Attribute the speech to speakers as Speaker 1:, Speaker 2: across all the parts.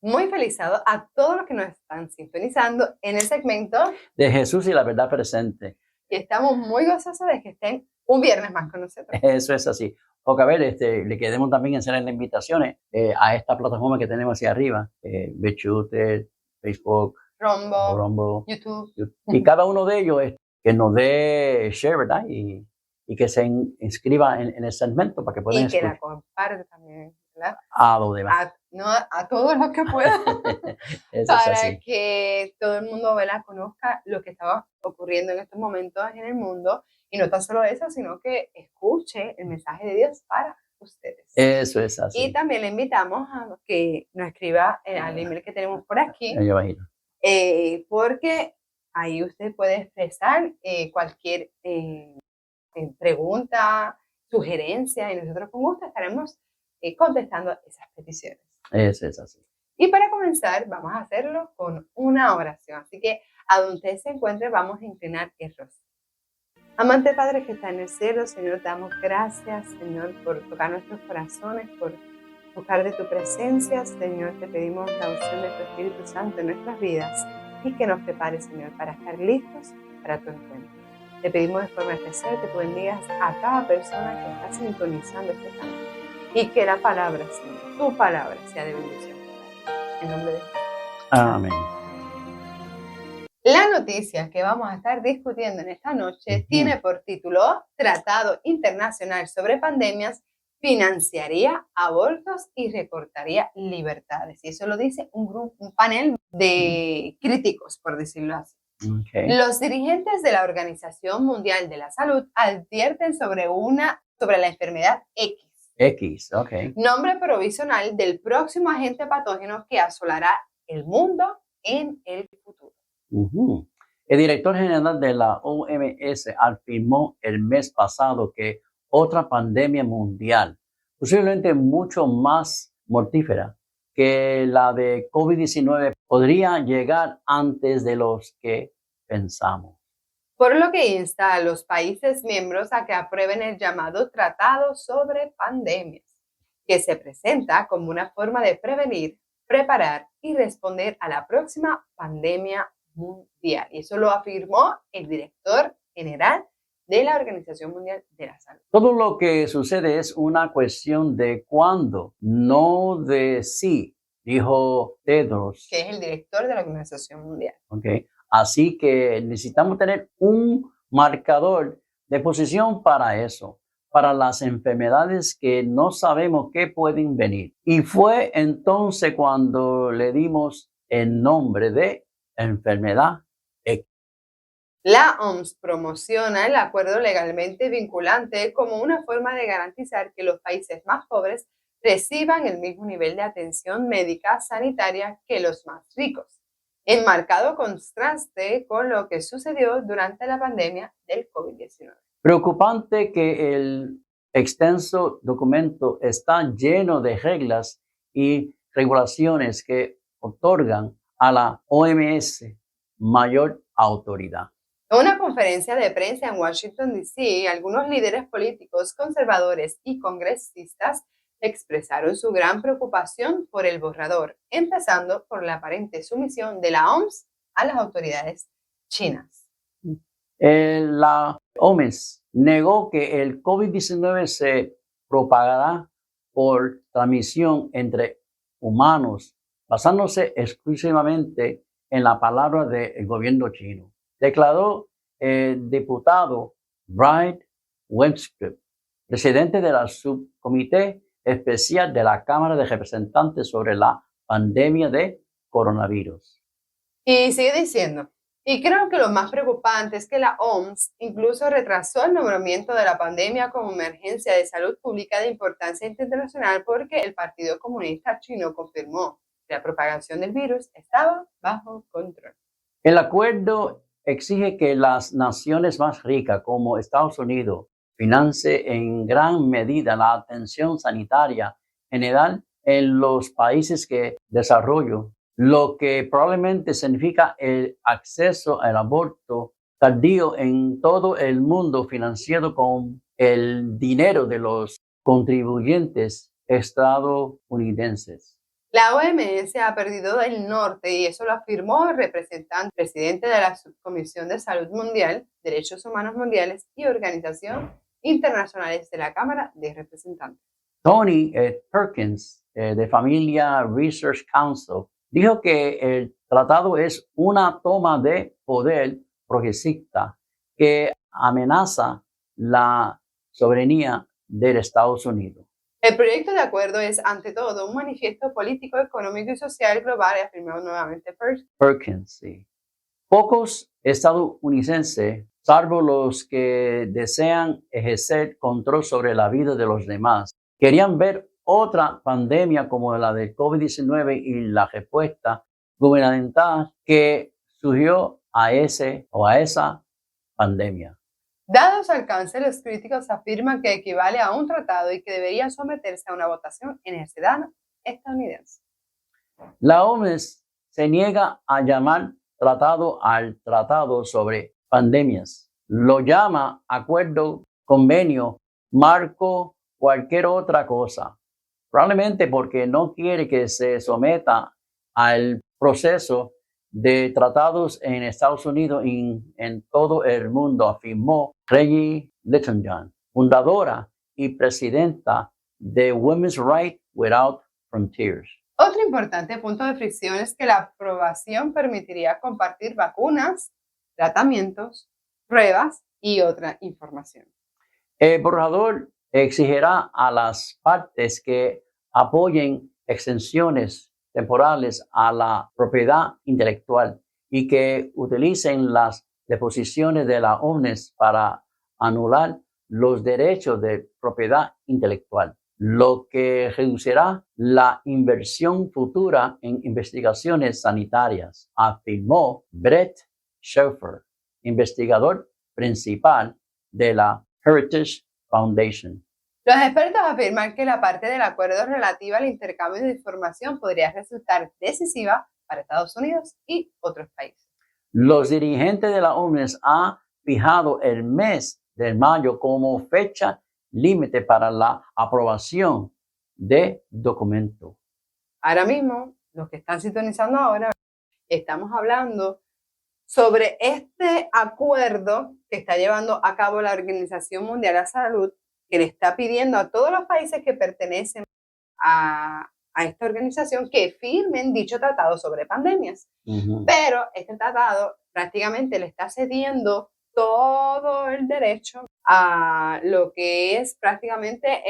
Speaker 1: muy feliz sábado a todos los que nos están sintonizando en el segmento
Speaker 2: de Jesús y la verdad presente.
Speaker 1: Y estamos muy gozosos de que estén un viernes más con nosotros.
Speaker 2: Eso es así. Porque a ver, le queremos también hacer las invitaciones a esta plataforma que tenemos hacia arriba, BitChute, Facebook,
Speaker 1: Rumble, YouTube.
Speaker 2: Y cada uno de ellos que nos dé share, ¿verdad? Y que se inscriba en el segmento para que puedan
Speaker 1: escuchar. Y que la comparte también, ¿verdad?
Speaker 2: A los demás.
Speaker 1: A todos los que puedan. Para que todo el mundo, ¿verdad?, conozca lo que estaba ocurriendo en estos momentos en el mundo. Y no tan solo eso, sino que escuche el mensaje de Dios para ustedes.
Speaker 2: Eso es así.
Speaker 1: Y también le invitamos a que nos escriba al email que tenemos por aquí.
Speaker 2: Yo imagino.
Speaker 1: Porque ahí usted puede expresar cualquier pregunta, sugerencia, y nosotros con gusto estaremos contestando esas peticiones.
Speaker 2: Eso es así.
Speaker 1: Y para comenzar, vamos a hacerlo con una oración. Así que a donde usted se encuentre, vamos a inclinar el rostro. Amante Padre que está en el cielo, Señor, te damos gracias, Señor, por tocar nuestros corazones, por buscar de tu presencia. Señor, te pedimos la unción de tu Espíritu Santo en nuestras vidas y que nos prepare, Señor, para estar listos para tu encuentro. Te pedimos de forma especial que tú bendigas a cada persona que está sintonizando este canal y que la palabra, Señor, tu palabra, sea de bendición. En nombre de Jesús.
Speaker 2: Amén.
Speaker 1: La noticia que vamos a estar discutiendo en esta noche tiene por título Tratado Internacional sobre Pandemias financiaría abortos y recortaría libertades. Y eso lo dice un panel de críticos, por decirlo así.
Speaker 2: Okay.
Speaker 1: Los dirigentes de la Organización Mundial de la Salud advierten sobre la enfermedad
Speaker 2: X, ok.
Speaker 1: Nombre provisional del próximo agente patógeno que asolará el mundo en el futuro.
Speaker 2: El director general de la OMS afirmó el mes pasado que otra pandemia mundial, posiblemente mucho más mortífera que la de COVID-19, podría llegar antes de los que pensamos.
Speaker 1: Por lo que insta a los países miembros a que aprueben el llamado Tratado sobre Pandemias, que se presenta como una forma de prevenir, preparar y responder a la próxima pandemia mundial. Y eso lo afirmó el director general de la Organización Mundial de la Salud.
Speaker 2: Todo lo que sucede es una cuestión de cuándo, no de si, dijo Tedros,
Speaker 1: que es el director de la Organización Mundial.
Speaker 2: Okay. Así que necesitamos tener un marcador de posición para eso, para las enfermedades que no sabemos qué pueden venir. Y fue entonces cuando le dimos el nombre de enfermedad X.
Speaker 1: La OMS promociona el acuerdo legalmente vinculante como una forma de garantizar que los países más pobres reciban el mismo nivel de atención médica sanitaria que los más ricos, en marcado contraste con lo que sucedió durante la pandemia del COVID-19.
Speaker 2: Preocupante que el extenso documento está lleno de reglas y regulaciones que otorgan a la OMS mayor autoridad.
Speaker 1: En una conferencia de prensa en Washington, D.C., algunos líderes políticos conservadores y congresistas expresaron su gran preocupación por el borrador, empezando por la aparente sumisión de la OMS a las autoridades chinas.
Speaker 2: La OMS negó que el COVID-19 se propagará por transmisión entre humanos, basándose exclusivamente en la palabra del gobierno chino. Declaró el diputado Brian Webster, presidente de la subcomité especial de la Cámara de Representantes sobre la pandemia de coronavirus.
Speaker 1: Y sigue diciendo, y creo que lo más preocupante es que la OMS incluso retrasó el nombramiento de la pandemia como emergencia de salud pública de importancia internacional porque el Partido Comunista Chino confirmó que la propagación del virus estaba bajo control.
Speaker 2: El acuerdo exige que las naciones más ricas, como Estados Unidos, financien en gran medida la atención sanitaria general en los países que desarrollo, lo que probablemente significa el acceso al aborto tardío en todo el mundo financiado con el dinero de los contribuyentes estadounidenses.
Speaker 1: La OMS ha perdido el norte y eso lo afirmó el presidente de la Subcomisión de Salud Mundial, Derechos Humanos Mundiales y Organización Internacionales de la Cámara de Representantes.
Speaker 2: Tony Perkins, de Familia Research Council, dijo que el tratado es una toma de poder progresista que amenaza la soberanía de Estados Unidos.
Speaker 1: El proyecto de acuerdo es, ante todo, un manifiesto político, económico y social global, afirmó nuevamente
Speaker 2: Perkins. Sí. Pocos estadounidenses, salvo los que desean ejercer control sobre la vida de los demás, querían ver otra pandemia como la del COVID-19 y la respuesta gubernamental que surgió a esa pandemia.
Speaker 1: Dado su alcance, los críticos afirman que equivale a un tratado y que debería someterse a una votación en el Senado estadounidense.
Speaker 2: La OMS se niega a llamar tratado al tratado sobre pandemias. Lo llama acuerdo, convenio, marco, cualquier otra cosa. Probablemente porque no quiere que se someta al proceso de tratados en Estados Unidos y en todo el mundo, afirmó Reggie Littleham, fundadora y presidenta de Women's Rights Without Frontiers.
Speaker 1: Otro importante punto de fricción es que la aprobación permitiría compartir vacunas, tratamientos, pruebas y otra información.
Speaker 2: El borrador exigirá a las partes que apoyen exenciones temporales a la propiedad intelectual y que utilicen las disposiciones de la OMS para anular los derechos de propiedad intelectual, lo que reducirá la inversión futura en investigaciones sanitarias, afirmó Brett Schaeffer, investigador principal de la Heritage Foundation.
Speaker 1: Los expertos afirman que la parte del acuerdo relativa al intercambio de información podría resultar decisiva para Estados Unidos y otros países.
Speaker 2: Los dirigentes de la OMS han fijado el mes de mayo como fecha límite para la aprobación de documento.
Speaker 1: Ahora mismo, los que están sintonizando ahora, estamos hablando sobre este acuerdo que está llevando a cabo la Organización Mundial de la Salud, que le está pidiendo a todos los países que pertenecen a esta organización que firmen dicho tratado sobre pandemias. Pero este tratado prácticamente le está cediendo todo el derecho a lo que es prácticamente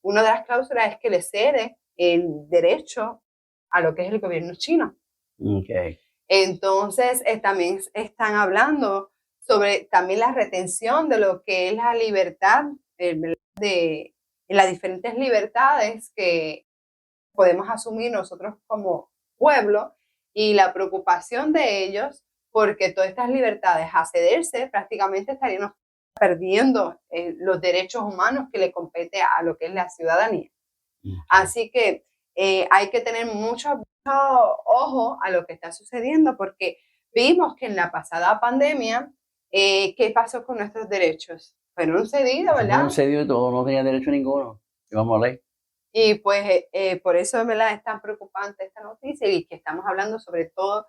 Speaker 1: una de las cláusulas es que le cede el derecho a lo que es el gobierno chino.
Speaker 2: Okay.
Speaker 1: Entonces, también están hablando sobre también la retención de lo que es la libertad, de las diferentes libertades que podemos asumir nosotros como pueblo y la preocupación de ellos porque todas estas libertades a cederse prácticamente estaríamos perdiendo los derechos humanos que le compete a lo que es la ciudadanía. Así que hay que tener mucho ojo a lo que está sucediendo porque vimos que en la pasada pandemia, ¿qué pasó con nuestros derechos? Fueron cedidos, ¿verdad?
Speaker 2: Fueron cedidos y todo, no tenía derecho ninguno. Vamos a leer.
Speaker 1: Y pues por eso, ¿verdad?, es tan preocupante esta noticia y que estamos hablando sobre todo,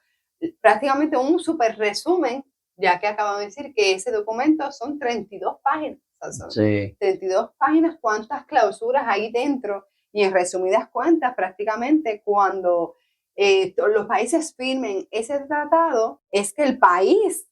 Speaker 1: prácticamente un súper resumen, ya que acabamos de decir que ese documento son 32 páginas. O sea, son 32 páginas, cuántas clausuras hay dentro y en resumidas cuentas, prácticamente cuando los países firmen ese tratado, es que el país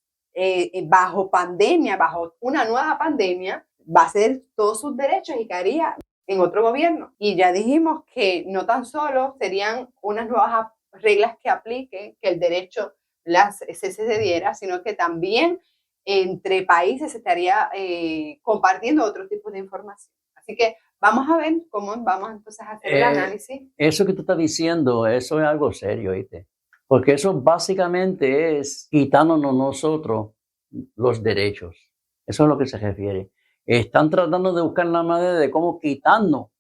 Speaker 1: bajo pandemia, bajo una nueva pandemia, va a ceder todos sus derechos y caería en otro gobierno. Y ya dijimos que no tan solo serían unas nuevas reglas que apliquen, que el derecho se cediera, sino que también entre países se estaría compartiendo otro tipo de información. Así que vamos a ver cómo vamos entonces a hacer el análisis.
Speaker 2: Eso que tú estás diciendo, eso es algo serio, ¿viste? Porque eso básicamente es quitándonos nosotros los derechos. Eso es lo que se refiere. Están tratando de buscar la manera de cómo quitarnos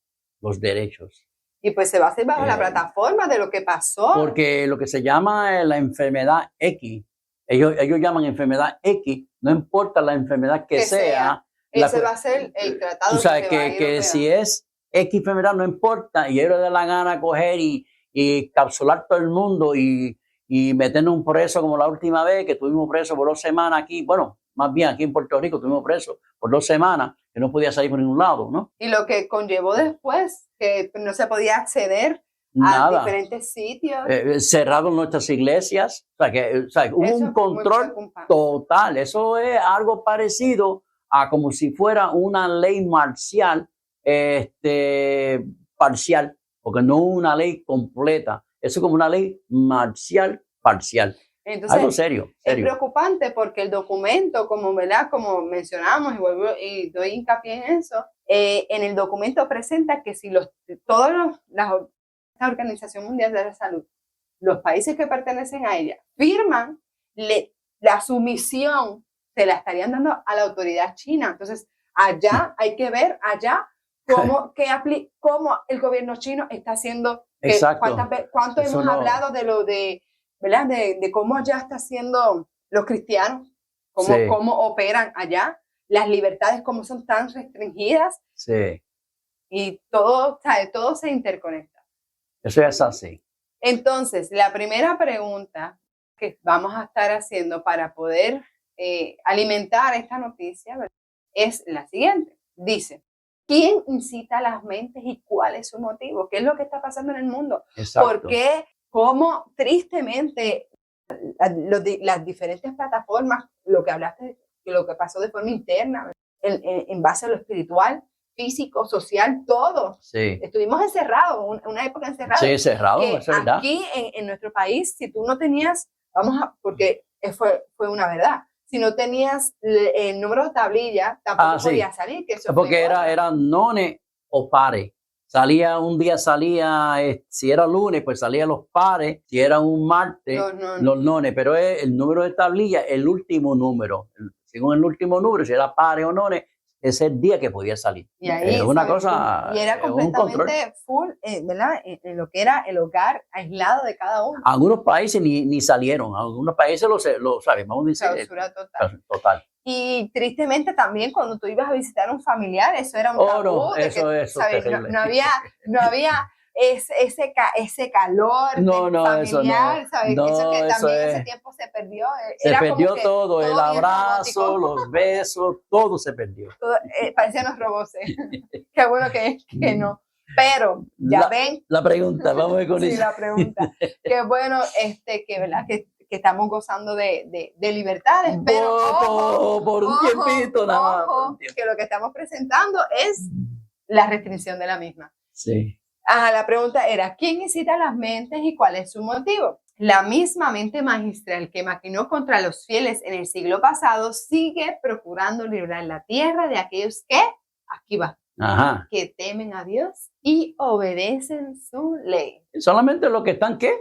Speaker 2: los derechos.
Speaker 1: Y pues se va a hacer bajo la plataforma de lo que pasó.
Speaker 2: Porque lo que se llama la enfermedad X, ellos llaman enfermedad X, no importa la enfermedad que sea.
Speaker 1: Ese va a ser el tratado.
Speaker 2: Tú sabes que si es X enfermedad no importa y ellos le dan la gana coger y y capsular todo el mundo y meternos un preso como la última vez que tuvimos preso por 2 semanas aquí, bueno, más bien aquí en Puerto Rico tuvimos preso por 2 semanas que no podía salir por ningún lado, ¿no?
Speaker 1: Y lo que conllevó después, que no se podía acceder
Speaker 2: Nada.
Speaker 1: a diferentes sitios.
Speaker 2: Cerraron nuestras iglesias, o sea, hubo
Speaker 1: Eso
Speaker 2: un
Speaker 1: es muy
Speaker 2: control
Speaker 1: preocupante.
Speaker 2: total. Eso es algo parecido a como si fuera una ley marcial, parcial, porque no una ley completa. Eso es como una ley marcial parcial.
Speaker 1: Entonces,
Speaker 2: algo serio.
Speaker 1: es preocupante porque el documento, ¿verdad? Como mencionamos, y doy hincapié en eso, en el documento presenta que si la Organización Mundial de la Salud, los países que pertenecen a ella, firman, la sumisión se la estarían dando a la autoridad china. Entonces, allá hay que ver, cómo el gobierno chino está haciendo, cuánto hemos hablado de lo de, ¿verdad? De cómo allá está haciendo los cristianos, cómo operan allá, las libertades cómo son tan restringidas.
Speaker 2: Sí.
Speaker 1: Y todo se interconecta.
Speaker 2: Eso es así.
Speaker 1: Entonces, la primera pregunta que vamos a estar haciendo para poder alimentar esta noticia, ¿verdad?, es la siguiente. Dice, ¿quién incita a las mentes y cuál es su motivo? ¿Qué es lo que está pasando en el mundo?
Speaker 2: Exacto.
Speaker 1: ¿Por qué? ¿Cómo tristemente las diferentes plataformas, lo que hablaste, lo que pasó de forma interna, en base a lo espiritual, físico, social, todo?
Speaker 2: Sí.
Speaker 1: Estuvimos encerrados, una época encerrados.
Speaker 2: Sí, encerrados, eso es verdad.
Speaker 1: Aquí en nuestro país, si tú no tenías, porque fue una verdad, si no tenías el número de tablilla, tampoco podías salir. Que eso
Speaker 2: porque eran nones o pares. Un día salía, si era lunes, pues salía los pares, si era un martes, los nones, pero el número de tablilla, el último número. Según el último número, si era pares o nones, ese es el día que podía salir.
Speaker 1: Y ahí,
Speaker 2: una cosa,
Speaker 1: y era completamente full, ¿verdad? En lo que era el hogar aislado de cada uno.
Speaker 2: Algunos países ni salieron, algunos países lo saben, vamos a decir.
Speaker 1: Clausura total. Y tristemente también cuando tú ibas a visitar a un familiar, eso era un tabú.
Speaker 2: Eso es terrible.
Speaker 1: No había ese calor familiar,
Speaker 2: eso no.
Speaker 1: ¿sabes? Eso que también en ese tiempo se perdió.
Speaker 2: Se perdió todo, el abrazo, los besos, todo se perdió.
Speaker 1: Parecían los robots. Qué bueno que no. Pero ya ven.
Speaker 2: La pregunta, vamos a ver con eso.
Speaker 1: Sí, la pregunta. Qué bueno ¿verdad? Que estamos gozando de libertades, pero
Speaker 2: por un tiempito nada más.
Speaker 1: Que lo que estamos presentando es la restricción de la misma.
Speaker 2: Sí.
Speaker 1: La pregunta era, ¿quién incita las mentes y cuál es su motivo? La misma mente magistral que maquinó contra los fieles en el siglo pasado sigue procurando librar la tierra de aquellos que, aquí va, que temen a Dios y obedecen su ley.
Speaker 2: Solamente los que están, ¿qué?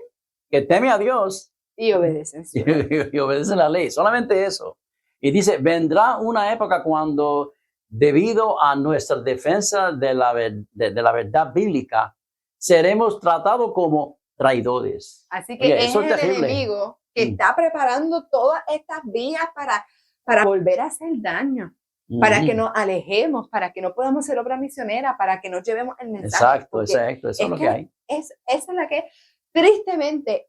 Speaker 2: Que temen a Dios.
Speaker 1: Y obedecen su ley.
Speaker 2: Y obedecen la ley, solamente eso. Y dice, vendrá una época cuando, debido a nuestra defensa de la verdad bíblica, seremos tratados como traidores.
Speaker 1: Así que es el enemigo que está preparando todas estas vías para volver a hacer daño, para que nos alejemos, para que no podamos ser obra misionera, para que no llevemos el mensaje.
Speaker 2: Exacto, eso es lo que hay.
Speaker 1: Esa es la que, tristemente,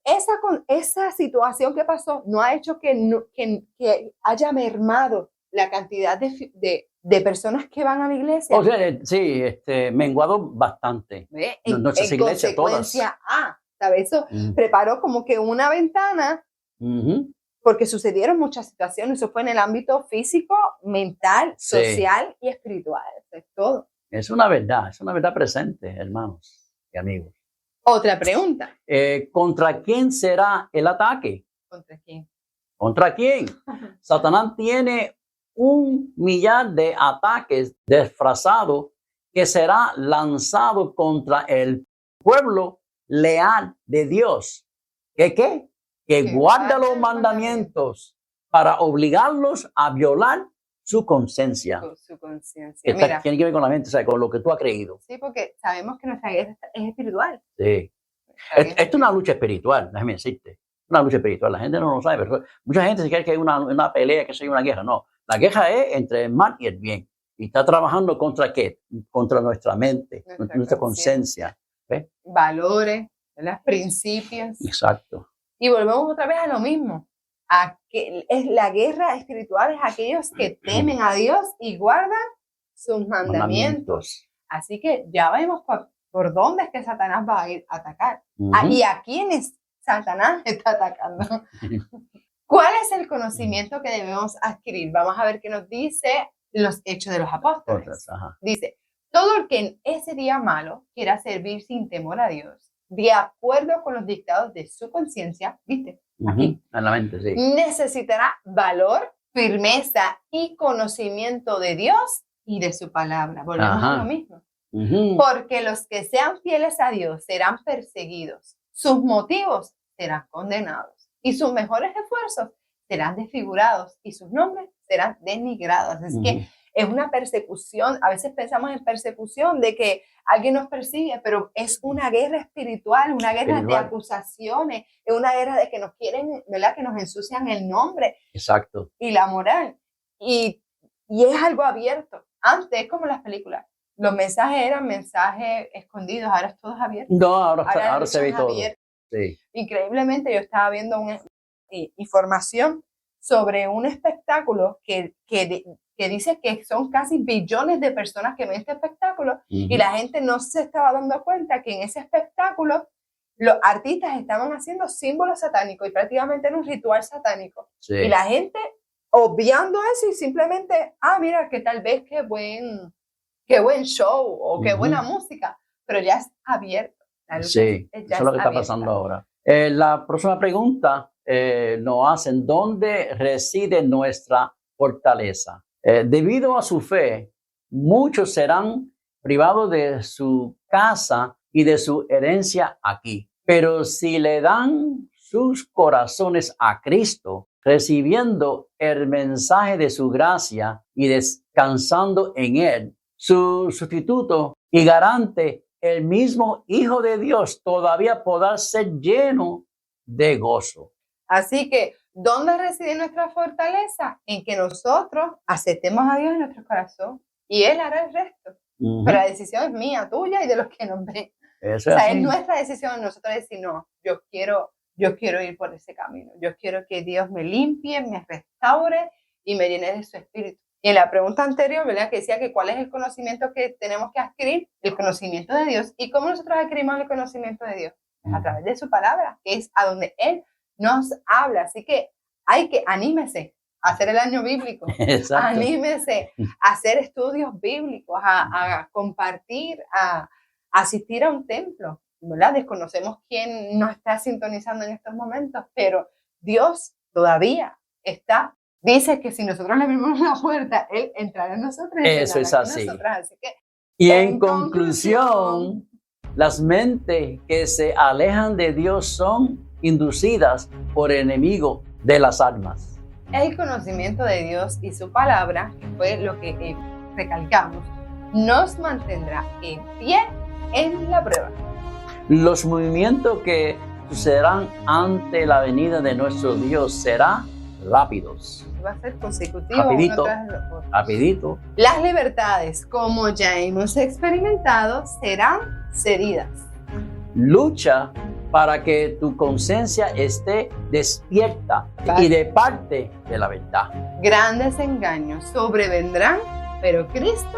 Speaker 1: esa situación que pasó no ha hecho que haya mermado la cantidad de personas que van a la iglesia.
Speaker 2: O sea, sí, menguado bastante. Nuestras iglesias todas.
Speaker 1: ¿Sabes? Eso preparó como que una ventana, porque sucedieron muchas situaciones. Eso fue en el ámbito físico, mental, social y espiritual. Eso es todo.
Speaker 2: Es una verdad presente, hermanos y amigos.
Speaker 1: Otra pregunta.
Speaker 2: ¿Contra quién será el ataque?
Speaker 1: ¿Contra quién?
Speaker 2: ¿Contra quién? Satanás tiene 1 millar de ataques disfrazados que será lanzado contra el pueblo leal de Dios. ¿Qué? Que guarda los mandamientos para obligarlos a violar su conciencia.
Speaker 1: Su conciencia. Mira,
Speaker 2: tiene que ver con la mente, o sea, con lo que tú has creído.
Speaker 1: Sí, porque sabemos que nuestra guerra es espiritual.
Speaker 2: Sí. Esto es una lucha espiritual, déjame decirte. Una lucha espiritual. La gente no lo sabe, pero mucha gente se cree que hay una pelea, que es una guerra. No, la guerra es entre el mal y el bien. Y está trabajando ¿contra qué? Contra nuestra mente, nuestra conciencia.
Speaker 1: Valores, ¿verdad? Principios.
Speaker 2: Exacto.
Speaker 1: Y volvemos otra vez a lo mismo. La guerra espiritual es aquellos que temen a Dios y guardan sus mandamientos. Así que ya vemos por dónde es que Satanás va a ir a atacar. Y a quiénes Satanás está atacando. ¿Cuál es el conocimiento que debemos adquirir? Vamos a ver qué nos dice los Hechos de los Apóstoles. Dice, todo el que en ese día malo quiera servir sin temor a Dios, de acuerdo con los dictados de su conciencia, ¿viste? Aquí,
Speaker 2: en la mente, sí.
Speaker 1: Necesitará valor, firmeza y conocimiento de Dios y de su palabra. Volvemos a lo mismo. Porque los que sean fieles a Dios serán perseguidos, sus motivos serán condenados y sus mejores esfuerzos serán desfigurados y sus nombres serán denigrados. Es que es una persecución. A veces pensamos en persecución de que alguien nos persigue, pero es una guerra espiritual, una guerra de acusaciones, es una guerra de que nos quieren, ¿verdad? Que nos ensucian el nombre.
Speaker 2: Exacto.
Speaker 1: Y la moral. Y es algo abierto. Antes, como las películas, los mensajes eran mensajes escondidos, ahora es todo abierto.
Speaker 2: No, ahora se ve todo. Sí.
Speaker 1: Increíblemente, yo estaba viendo una información sobre un espectáculo que dice que son casi billones de personas que ven este espectáculo y la gente no se estaba dando cuenta que en ese espectáculo los artistas estaban haciendo símbolos satánicos y prácticamente era un ritual satánico. Sí. Y la gente obviando eso y simplemente, mira, que tal vez qué buen show o qué buena música, pero ya es abierto.
Speaker 2: Sí, eso es lo que está pasando ahora. La próxima pregunta nos hacen, ¿dónde reside nuestra fortaleza? Debido a su fe, muchos serán privados de su casa y de su herencia aquí. Pero si le dan sus corazones a Cristo, recibiendo el mensaje de su gracia y descansando en Él, su sustituto y garante, el mismo Hijo de Dios, todavía podrá ser lleno de gozo.
Speaker 1: Así que, ¿dónde reside nuestra fortaleza? En que nosotros aceptemos a Dios en nuestro corazón y Él hará el resto. Pero la decisión es mía, tuya y de los que nos ven.
Speaker 2: Eso
Speaker 1: es nuestra decisión, nosotros decir, no, yo quiero ir por ese camino. Yo quiero que Dios me limpie, me restaure y me llene de su espíritu. Y en la pregunta anterior, ¿verdad? Que decía que cuál es el conocimiento que tenemos que adquirir, el conocimiento de Dios. ¿Y cómo nosotros adquirimos el conocimiento de Dios? A través de su palabra, que es a donde Él nos habla. Así que anímese a hacer el año bíblico.
Speaker 2: Exacto.
Speaker 1: Anímese a hacer estudios bíblicos, a compartir, a asistir a un templo, ¿verdad? Desconocemos quién nos está sintonizando en estos momentos, pero Dios todavía dice que si nosotros le abrimos la puerta, Él entrará en nosotros.
Speaker 2: Eso es así.
Speaker 1: Así que,
Speaker 2: y en conclusión, las mentes que se alejan de Dios son inducidas por el enemigo de las almas.
Speaker 1: El conocimiento de Dios y su palabra, que fue lo que recalcamos, nos mantendrá en pie en la prueba.
Speaker 2: Los movimientos que sucederán ante la venida de nuestro Dios serán rápidos.
Speaker 1: Va a ser consecutivo.
Speaker 2: Rapidito.
Speaker 1: Las libertades, como ya hemos experimentado, serán cedidas.
Speaker 2: Lucha para que tu conciencia esté despierta y de parte de la verdad.
Speaker 1: Grandes engaños sobrevendrán, pero Cristo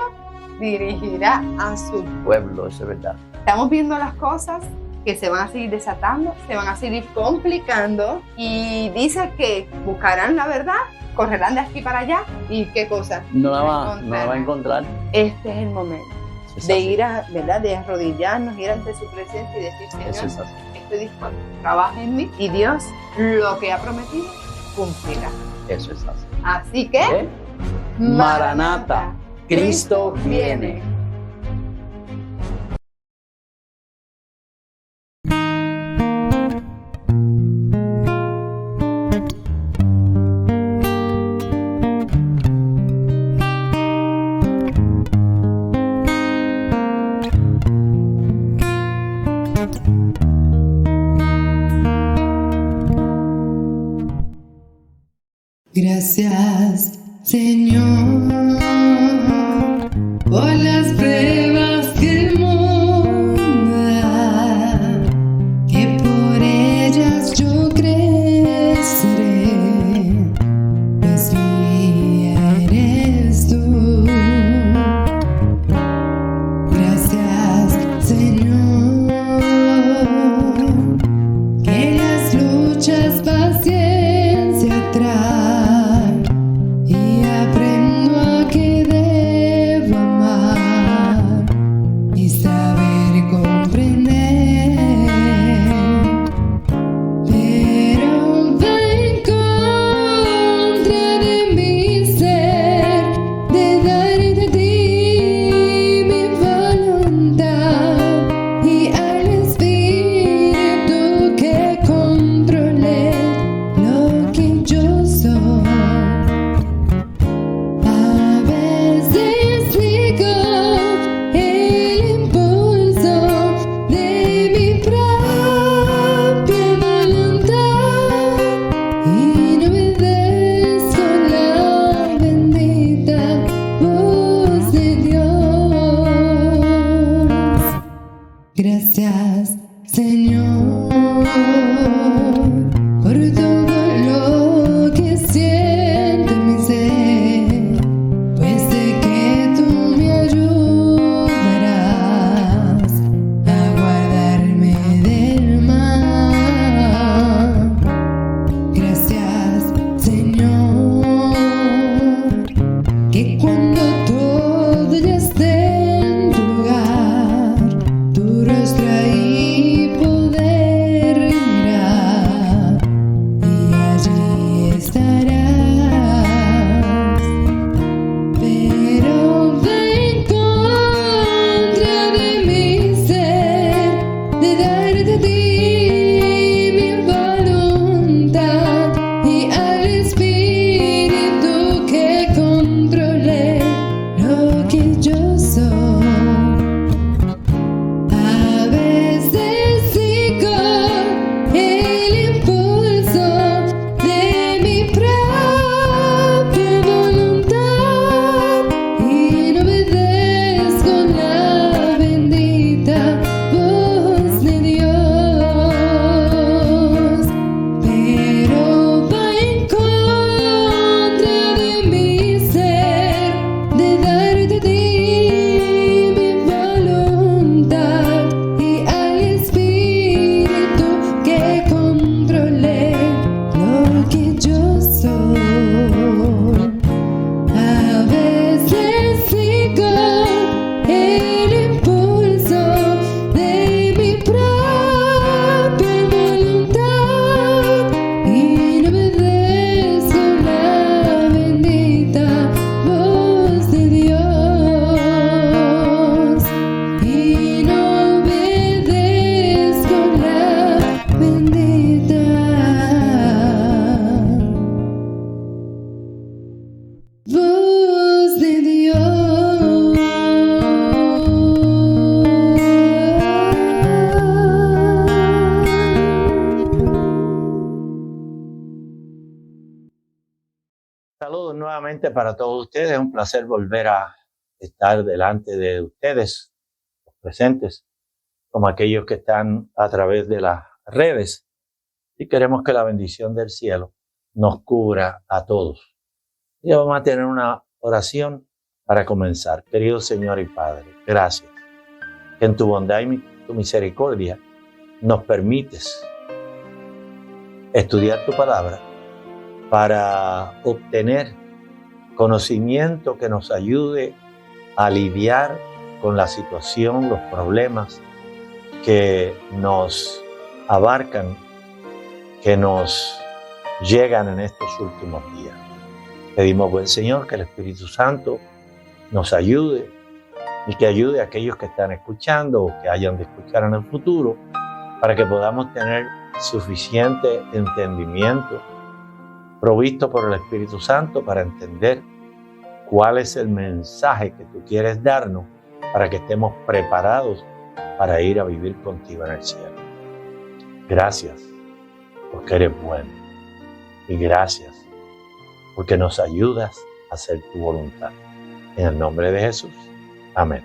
Speaker 1: dirigirá a su
Speaker 2: pueblo, eso es verdad.
Speaker 1: Estamos viendo las cosas que se van a seguir desatando, se van a seguir complicando y dice que buscarán la verdad, correrán de aquí para allá y qué cosa.
Speaker 2: No la va a encontrar.
Speaker 1: Este es el momento de ir ¿verdad? De arrodillarnos, ir ante su presencia y decir, Señor, estoy dispuesto, trabaja en mí y Dios lo que ha prometido cumplirá.
Speaker 2: Eso es así.
Speaker 1: Así que,
Speaker 2: Maranata, Cristo viene.
Speaker 3: Gracias, Señor, por las pruebas que el mundo da,
Speaker 4: nuevamente para todos ustedes. Es un placer volver a estar delante de ustedes, los presentes, como aquellos que están a través de las redes. Y queremos que la bendición del cielo nos cubra a todos. Y vamos a tener una oración para comenzar. Querido Señor y Padre, gracias que en tu bondad y tu misericordia nos permites estudiar tu palabra para obtener conocimiento que nos ayude a lidiar con la situación, los problemas que nos abarcan, que nos llegan en estos últimos días. Pedimos, buen Señor, que el Espíritu Santo nos ayude y que ayude a aquellos que están escuchando o que hayan de escuchar en el futuro para que podamos tener suficiente entendimiento provisto por el Espíritu Santo para entender cuál es el mensaje que tú quieres darnos para que estemos preparados para ir a vivir contigo en el cielo. Gracias porque eres bueno y gracias porque nos ayudas a hacer tu voluntad. En el nombre de Jesús. Amén.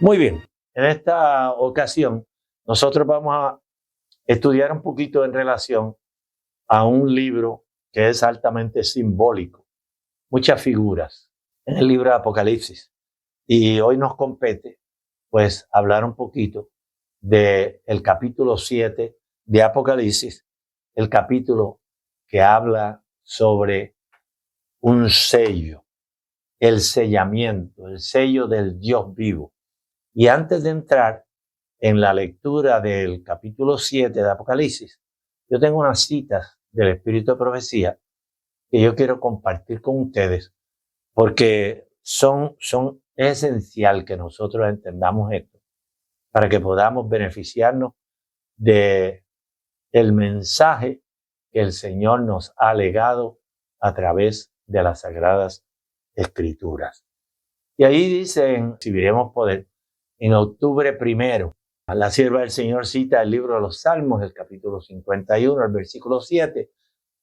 Speaker 4: Muy bien, en esta ocasión nosotros vamos a estudiar un poquito en relación a un libro que es altamente simbólico, muchas figuras en el libro de Apocalipsis. Y hoy nos compete, pues, hablar un poquito del capítulo 7 de Apocalipsis, el capítulo que habla sobre un sello, el sellamiento, el sello del Dios vivo. Y antes de entrar en la lectura del capítulo 7 de Apocalipsis, yo tengo unas citas del Espíritu de Profecía que yo quiero compartir con ustedes porque es esencial que nosotros entendamos esto para que podamos beneficiarnos de el mensaje que el Señor nos ha legado a través de las Sagradas Escrituras. Y ahí dicen, si veremos poder, en octubre 1, la sierva del Señor cita el libro de los Salmos, el capítulo 51, el versículo 7,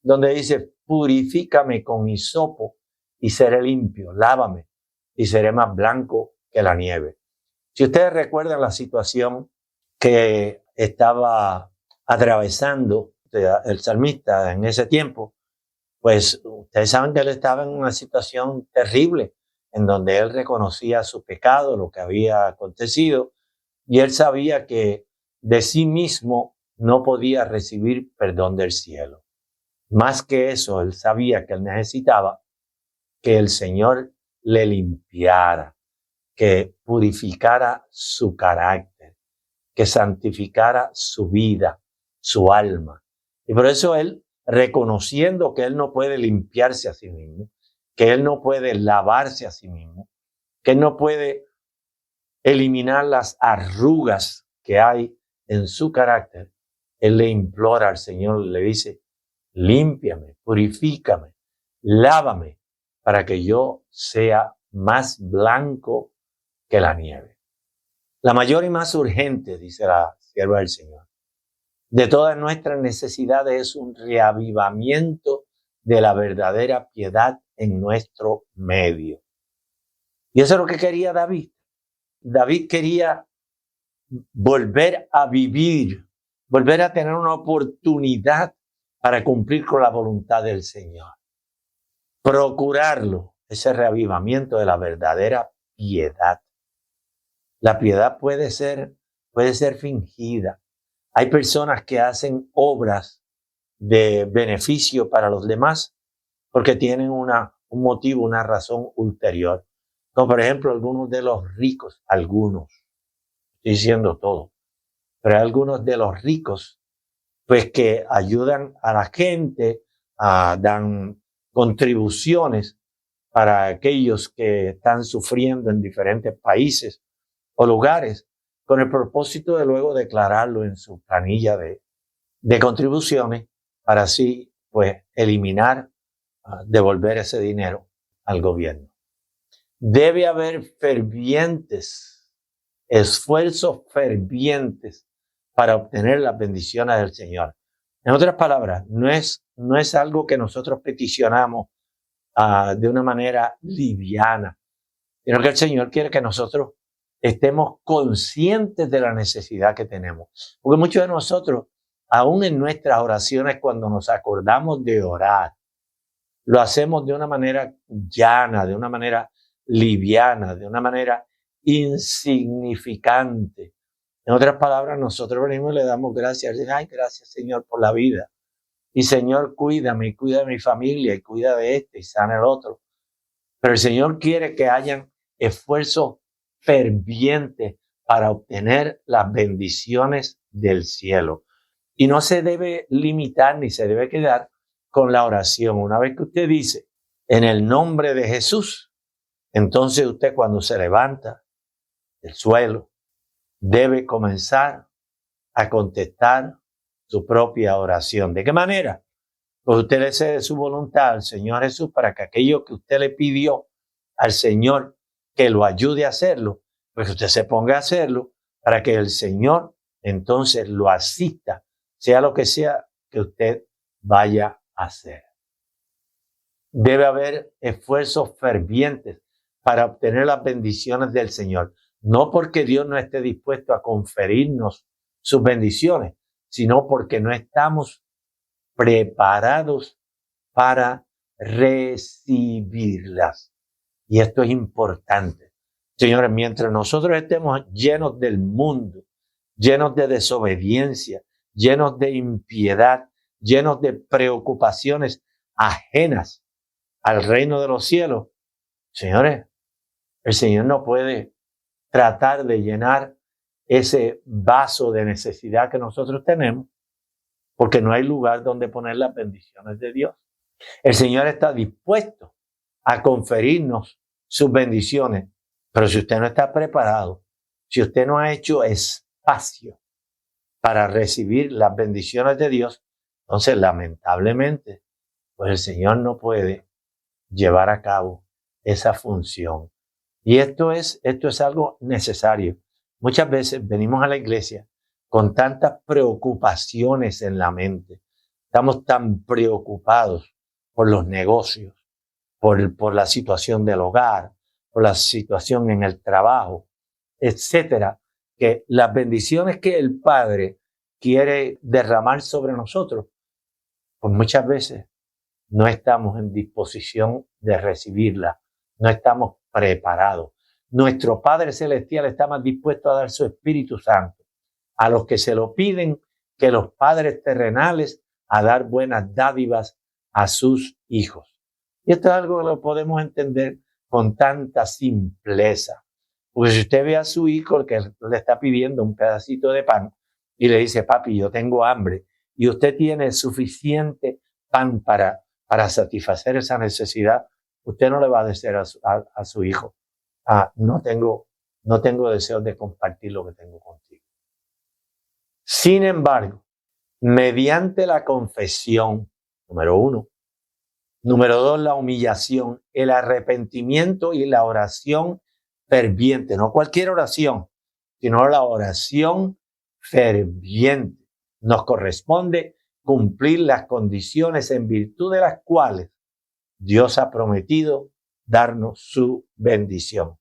Speaker 4: donde dice, purifícame con hisopo y seré limpio, lávame y seré más blanco que la nieve. Si ustedes recuerdan la situación que estaba atravesando el salmista en ese tiempo, pues ustedes saben que él estaba en una situación terrible, en donde él reconocía su pecado, lo que había acontecido, y él sabía que de sí mismo no podía recibir perdón del cielo. Más que eso, él sabía que él necesitaba que el Señor le limpiara, que purificara su carácter, que santificara su vida, su alma. Y por eso él, reconociendo que él no puede limpiarse a sí mismo, que él no puede lavarse a sí mismo, que él no puede eliminar las arrugas que hay en su carácter, él le implora al Señor, le dice, límpiame, purifícame, lávame, para que yo sea más blanco que la nieve. La mayor y más urgente, dice la sierva del Señor, de todas nuestras necesidades es un reavivamiento de la verdadera piedad en nuestro medio. Y eso es lo que quería David. David quería volver a vivir, volver a tener una oportunidad para cumplir con la voluntad del Señor. Procurarlo, ese reavivamiento de la verdadera piedad. La piedad puede ser fingida. Hay personas que hacen obras de beneficio para los demás porque tienen un motivo, una razón ulterior. Como por ejemplo algunos de los ricos, estoy diciendo todo, pero hay algunos de los ricos pues que ayudan a la gente, dan contribuciones para aquellos que están sufriendo en diferentes países o lugares, con el propósito de luego declararlo en su planilla de contribuciones para así pues eliminar, devolver ese dinero al gobierno. Debe haber esfuerzos fervientes para obtener las bendiciones del Señor. En otras palabras, no es algo que nosotros peticionamos de una manera liviana, sino que el Señor quiere que nosotros estemos conscientes de la necesidad que tenemos. Porque muchos de nosotros, aún en nuestras oraciones, cuando nos acordamos de orar, lo hacemos de una manera llana, de una manera liviana, de una manera insignificante. En otras palabras, nosotros venimos y le damos gracias. Ay, gracias, Señor, por la vida. Y Señor, cuídame, y cuida de mi familia, y cuida de este, y sana el otro. Pero el Señor quiere que hayan esfuerzos fervientes para obtener las bendiciones del cielo. Y no se debe limitar ni se debe quedar con la oración. Una vez que usted dice, en el nombre de Jesús, entonces usted cuando se levanta del suelo, debe comenzar a contestar su propia oración. ¿De qué manera? Pues usted le cede su voluntad al Señor Jesús para que aquello que usted le pidió al Señor que lo ayude a hacerlo, pues usted se ponga a hacerlo para que el Señor entonces lo asista, sea lo que sea que usted vaya a hacer. Debe haber esfuerzos fervientes para obtener las bendiciones del Señor. No porque Dios no esté dispuesto a conferirnos sus bendiciones, sino porque no estamos preparados para recibirlas. Y esto es importante. Señores, mientras nosotros estemos llenos del mundo, llenos de desobediencia, llenos de impiedad, llenos de preocupaciones ajenas al reino de los cielos, señores, el Señor no puede tratar de llenar ese vaso de necesidad que nosotros tenemos, porque no hay lugar donde poner las bendiciones de Dios. El Señor está dispuesto a conferirnos sus bendiciones, pero si usted no está preparado, si usted no ha hecho espacio para recibir las bendiciones de Dios, entonces lamentablemente, pues el Señor no puede llevar a cabo esa función. Y esto es algo necesario. Muchas veces venimos a la iglesia con tantas preocupaciones en la mente. Estamos tan preocupados por los negocios, por la situación del hogar, por la situación en el trabajo, etcétera, que las bendiciones que el Padre quiere derramar sobre nosotros, pues muchas veces no estamos en disposición de recibirla, no estamos preparados. Nuestro Padre Celestial está más dispuesto a dar su Espíritu Santo a los que se lo piden que los padres terrenales a dar buenas dádivas a sus hijos. Y esto es algo que lo podemos entender con tanta simpleza. Porque si usted ve a su hijo que le está pidiendo un pedacito de pan y le dice, papi, yo tengo hambre, y usted tiene suficiente pan para satisfacer esa necesidad, usted no le va a decir a su hijo, no tengo deseo de compartir lo que tengo contigo. Sin embargo, mediante la confesión, número 1, número 2, la humillación, el arrepentimiento y la oración ferviente, no cualquier oración, sino la oración ferviente. Nos corresponde cumplir las condiciones en virtud de las cuales Dios ha prometido darnos su bendición.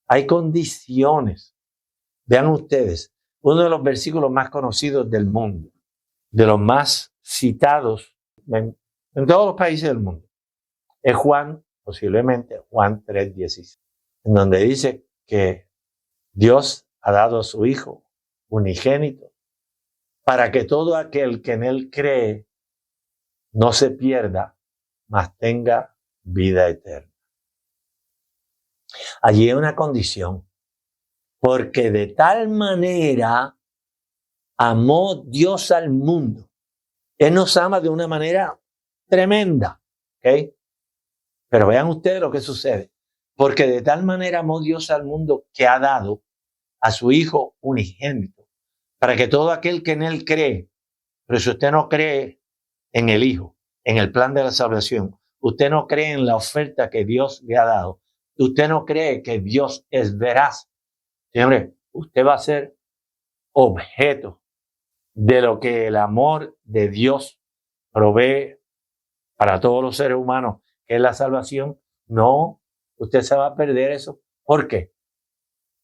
Speaker 4: Hay condiciones. Vean ustedes, uno de los versículos más conocidos del mundo, de los más citados en todos los países del mundo, es posiblemente Juan 3:16, en donde dice que Dios ha dado a su Hijo unigénito para que todo aquel que en Él cree no se pierda, mas tenga vida eterna. Allí hay una condición, porque de tal manera amó Dios al mundo. Él nos ama de una manera tremenda, ¿ok? Pero vean ustedes lo que sucede. Porque de tal manera amó Dios al mundo que ha dado a su Hijo unigénito, para que todo aquel que en Él cree, pero si usted no cree en el Hijo, en el plan de la salvación, usted no cree en la oferta que Dios le ha dado, usted no cree que Dios es veraz, señores, usted va a ser objeto de lo que el amor de Dios provee para todos los seres humanos que es la salvación, no, usted se va a perder eso. ¿Por qué?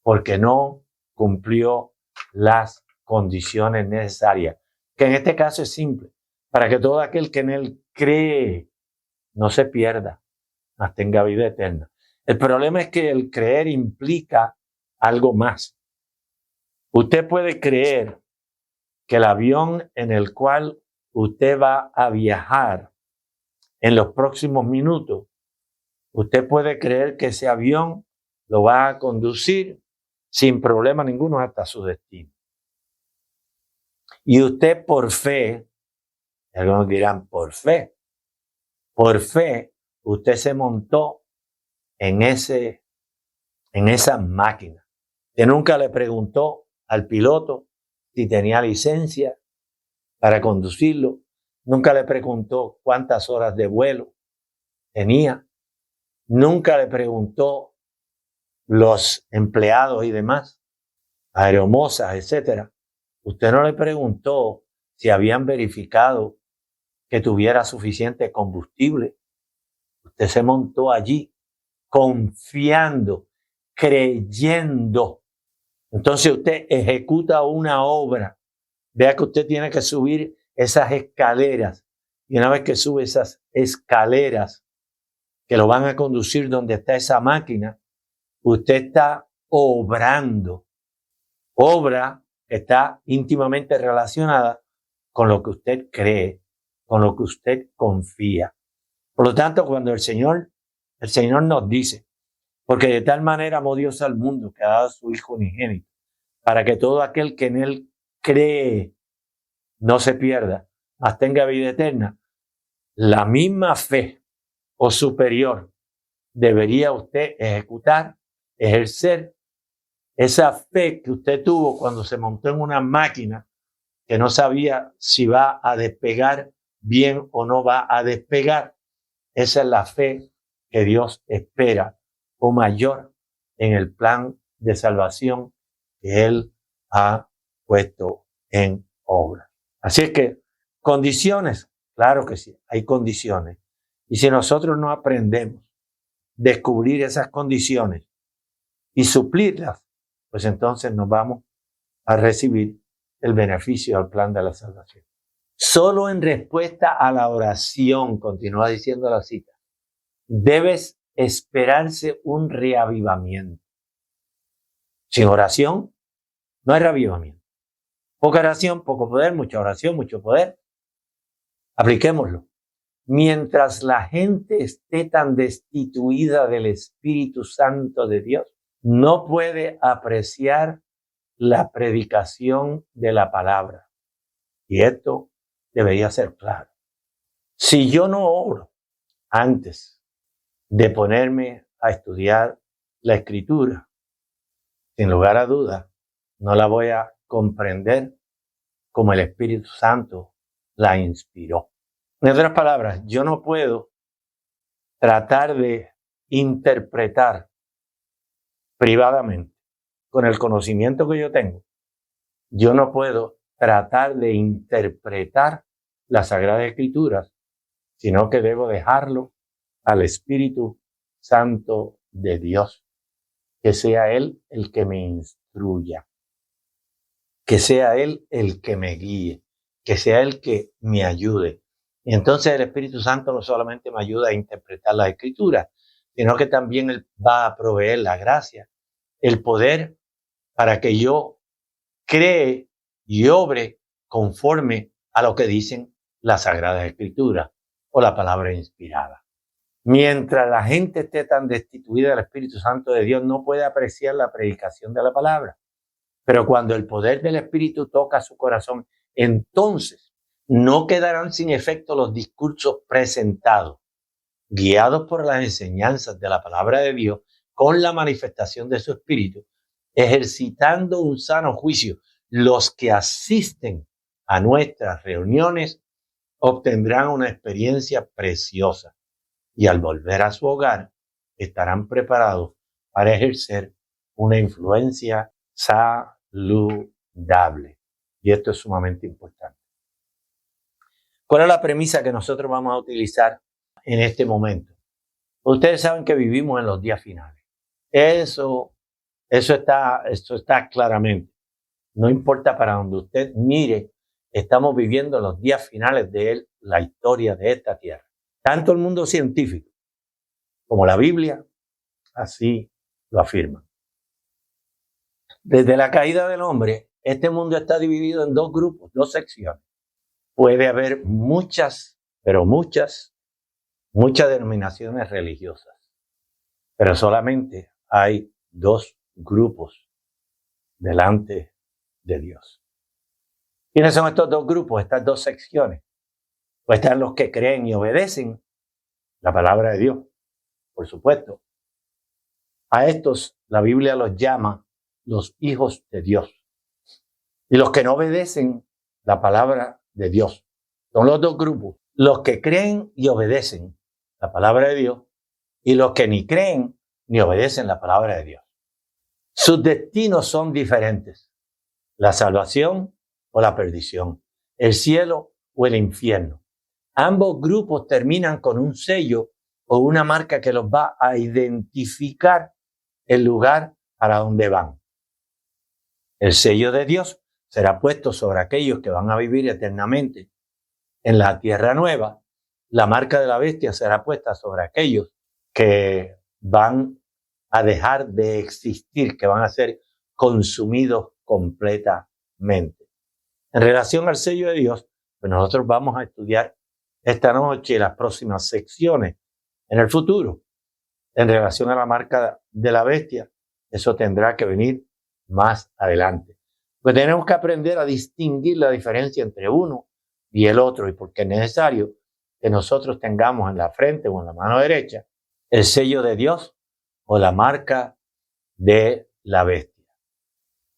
Speaker 4: Porque no cumplió las condiciones necesarias, que en este caso es simple, para que todo aquel que en él cree no se pierda, mas tenga vida eterna. El problema es que el creer implica algo más. Usted puede creer que el avión en el cual usted va a viajar en los próximos minutos, usted puede creer que ese avión lo va a conducir sin problema ninguno hasta su destino. Y usted por fe, algunos dirán por fe, usted se montó en esa máquina. Usted nunca le preguntó al piloto si tenía licencia para conducirlo. Nunca le preguntó cuántas horas de vuelo tenía. Nunca le preguntó los empleados y demás, aeromosas, etcétera. Usted no le preguntó si habían verificado que tuviera suficiente combustible. Usted se montó allí confiando, creyendo. Entonces usted ejecuta una obra. Vea que usted tiene que subir esas escaleras. Y una vez que sube esas escaleras que lo van a conducir donde está esa máquina, usted está obrando. Obra que está íntimamente relacionada con lo que usted cree, con lo que usted confía. Por lo tanto, cuando el Señor nos dice, porque de tal manera amó Dios al mundo que ha dado a su Hijo unigénito, para que todo aquel que en él cree no se pierda, mas tenga vida eterna, la misma fe o superior debería usted ejecutar, ejercer esa fe que usted tuvo cuando se montó en una máquina que no sabía si va a despegar bien o no va a despegar. Esa es la fe que Dios espera o mayor en el plan de salvación que Él ha puesto en obra. Así es que condiciones, claro que sí, hay condiciones. Y si nosotros no aprendemos a descubrir esas condiciones y suplirlas, pues entonces nos vamos a recibir el beneficio del plan de la salvación. Solo en respuesta a la oración, continúa diciendo la cita, debes esperarse un reavivamiento. Sin oración no hay reavivamiento. Poca oración, poco poder, mucha oración, mucho poder. Apliquémoslo. Mientras la gente esté tan destituida del Espíritu Santo de Dios, no puede apreciar la predicación de la palabra. Y esto debería ser claro. Si yo no oro antes de ponerme a estudiar la Escritura, sin lugar a dudas, no la voy a comprender como el Espíritu Santo la inspiró. En otras palabras, yo no puedo tratar de interpretar privadamente, con el conocimiento que yo tengo, yo no puedo tratar de interpretar las Sagradas Escrituras, sino que debo dejarlo al Espíritu Santo de Dios, que sea Él el que me instruya, que sea Él el que me guíe, que sea Él que me ayude. Y entonces el Espíritu Santo no solamente me ayuda a interpretar las Escrituras, sino que también Él va a proveer la gracia, el poder para que yo cree y obre conforme a lo que dicen las Sagradas Escrituras o la palabra inspirada. Mientras la gente esté tan destituida del Espíritu Santo de Dios, no puede apreciar la predicación de la palabra. Pero cuando el poder del Espíritu toca su corazón, entonces no quedarán sin efecto los discursos presentados, guiados por las enseñanzas de la palabra de Dios, con la manifestación de su Espíritu, ejercitando un sano juicio. Los que asisten a nuestras reuniones obtendrán una experiencia preciosa y al volver a su hogar estarán preparados para ejercer una influencia saludable. Y esto es sumamente importante. ¿Cuál es la premisa que nosotros vamos a utilizar en este momento? Ustedes saben que vivimos en los días finales. Eso está claramente. No importa para donde usted mire, estamos viviendo en los días finales de la historia de esta tierra. Tanto el mundo científico como la Biblia así lo afirman. Desde la caída del hombre, este mundo está dividido en dos grupos, dos secciones. Puede haber muchas denominaciones religiosas, pero solamente hay dos grupos delante de Dios. ¿Quiénes son estos dos grupos, estas dos secciones? Pues están los que creen y obedecen la palabra de Dios, por supuesto. A estos la Biblia los llama los hijos de Dios. Y los que no obedecen la palabra de Dios. Son los dos grupos. Los que creen y obedecen la palabra de Dios y los que ni creen ni obedecen la palabra de Dios. Sus destinos son diferentes. La salvación o la perdición. El cielo o el infierno. Ambos grupos terminan con un sello o una marca que los va a identificar el lugar para donde van. El sello de Dios será puesto sobre aquellos que van a vivir eternamente en la tierra nueva. La marca de la bestia será puesta sobre aquellos que van a dejar de existir, que van a ser consumidos completamente. En relación al sello de Dios, pues nosotros vamos a estudiar esta noche las próximas secciones en el futuro. En relación a la marca de la bestia, eso tendrá que venir más adelante. Pues tenemos que aprender a distinguir la diferencia entre uno y el otro, y porque es necesario que nosotros tengamos en la frente o en la mano derecha el sello de Dios o la marca de la bestia.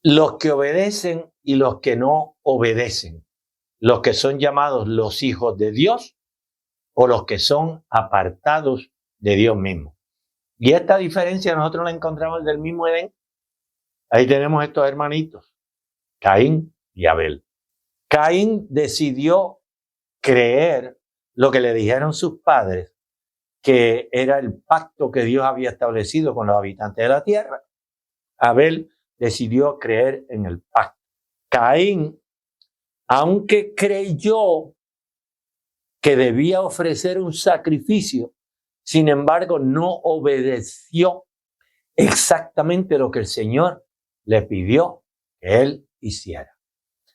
Speaker 4: Los que obedecen y los que no obedecen, los que son llamados los hijos de Dios o los que son apartados de Dios mismo. Y esta diferencia nosotros la encontramos del mismo Edén. Ahí tenemos estos hermanitos, Caín y Abel. Caín decidió creer lo que le dijeron sus padres, que era el pacto que Dios había establecido con los habitantes de la tierra. Abel decidió creer en el pacto. Caín, aunque creyó que debía ofrecer un sacrificio, sin embargo, no obedeció exactamente lo que el Señor le pidió que él hiciera.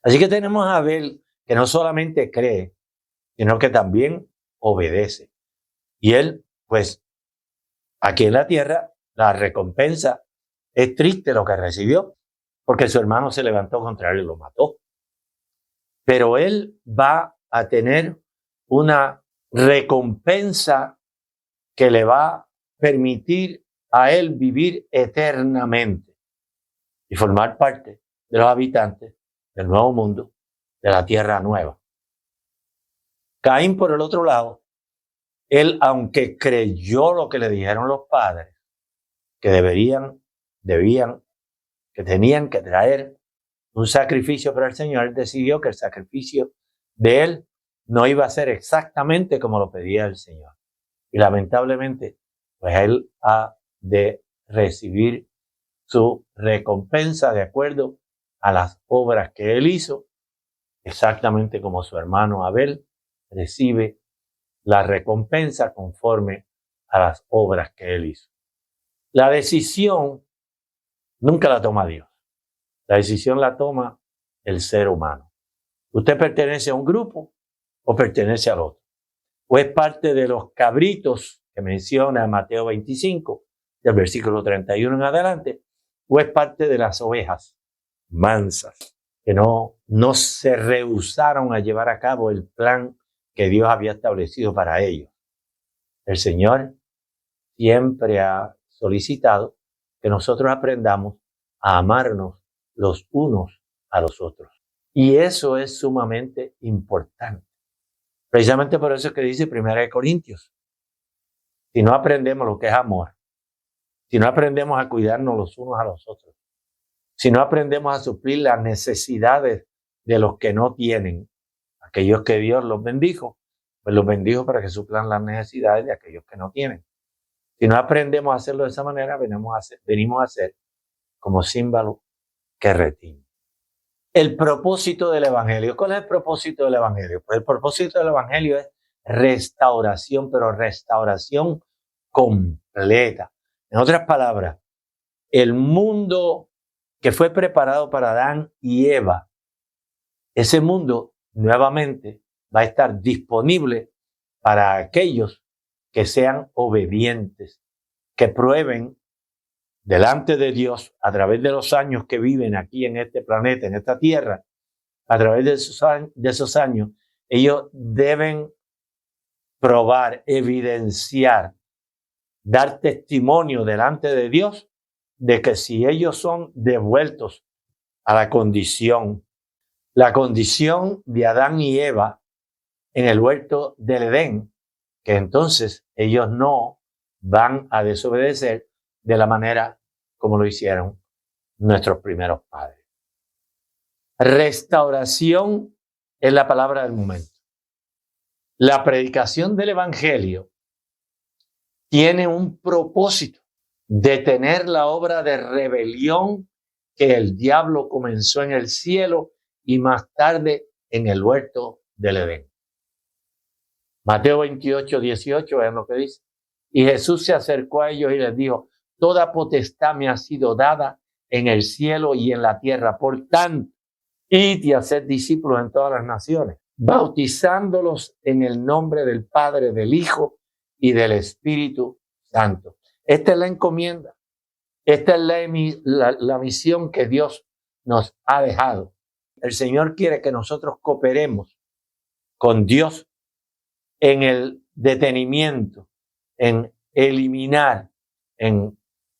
Speaker 4: Así que tenemos a Abel que no solamente cree, sino que también obedece. Y él, pues, aquí en la tierra, la recompensa es triste lo que recibió, porque su hermano se levantó contra él y lo mató. Pero él va a tener una recompensa que le va a permitir a él vivir eternamente y formar parte de los habitantes del nuevo mundo, de la tierra nueva. Caín, por el otro lado, él, aunque creyó lo que le dijeron los padres, que que tenían que traer un sacrificio para el Señor, él decidió que el sacrificio de él no iba a ser exactamente como lo pedía el Señor. Y lamentablemente, pues él ha de recibir su recompensa de acuerdo a las obras que él hizo, exactamente como su hermano Abel recibe la recompensa conforme a las obras que él hizo. La decisión nunca la toma Dios. La decisión la toma el ser humano. ¿Usted pertenece a un grupo o pertenece al otro? ¿O es parte de los cabritos que menciona Mateo 25, del versículo 31 en adelante? ¿O es parte de las ovejas mansas que no se rehusaron a llevar a cabo el plan que Dios había establecido para ellos? El Señor siempre ha solicitado que nosotros aprendamos a amarnos los unos a los otros. Y eso es sumamente importante. Precisamente por eso es que dice 1 Corintios. Si no aprendemos lo que es amor, si no aprendemos a cuidarnos los unos a los otros, si no aprendemos a suplir las necesidades de los que no tienen, aquellos que Dios los bendijo, pues los bendijo para que suplan las necesidades de aquellos que no tienen. Si no aprendemos a hacerlo de esa manera, venimos a ser como címbalo que retiñe. El propósito del Evangelio. ¿Cuál es el propósito del Evangelio? Pues el propósito del Evangelio es restauración, pero restauración completa. En otras palabras, el mundo que fue preparado para Adán y Eva, ese mundo nuevamente va a estar disponible para aquellos que sean obedientes, que prueben delante de Dios a través de los años que viven aquí en este planeta, en esta tierra. A través de esos años, ellos deben probar, evidenciar, dar testimonio delante de Dios de que si ellos son devueltos a la condición de Adán y Eva en el huerto del Edén, que entonces ellos no van a desobedecer de la manera como lo hicieron nuestros primeros padres. Restauración es la palabra del momento. La predicación del Evangelio tiene un propósito: detener la obra de rebelión que el diablo comenzó en el cielo y más tarde en el huerto del Edén. Mateo 28, 18, vean lo que dice. Y Jesús se acercó a ellos y les dijo: toda potestad me ha sido dada en el cielo y en la tierra. Por tanto, id y haced discípulos en todas las naciones, bautizándolos en el nombre del Padre, del Hijo y del Espíritu Santo. Esta es la encomienda. Esta es la misión que Dios nos ha dejado. El Señor quiere que nosotros cooperemos con Dios en el detenimiento, en eliminar, en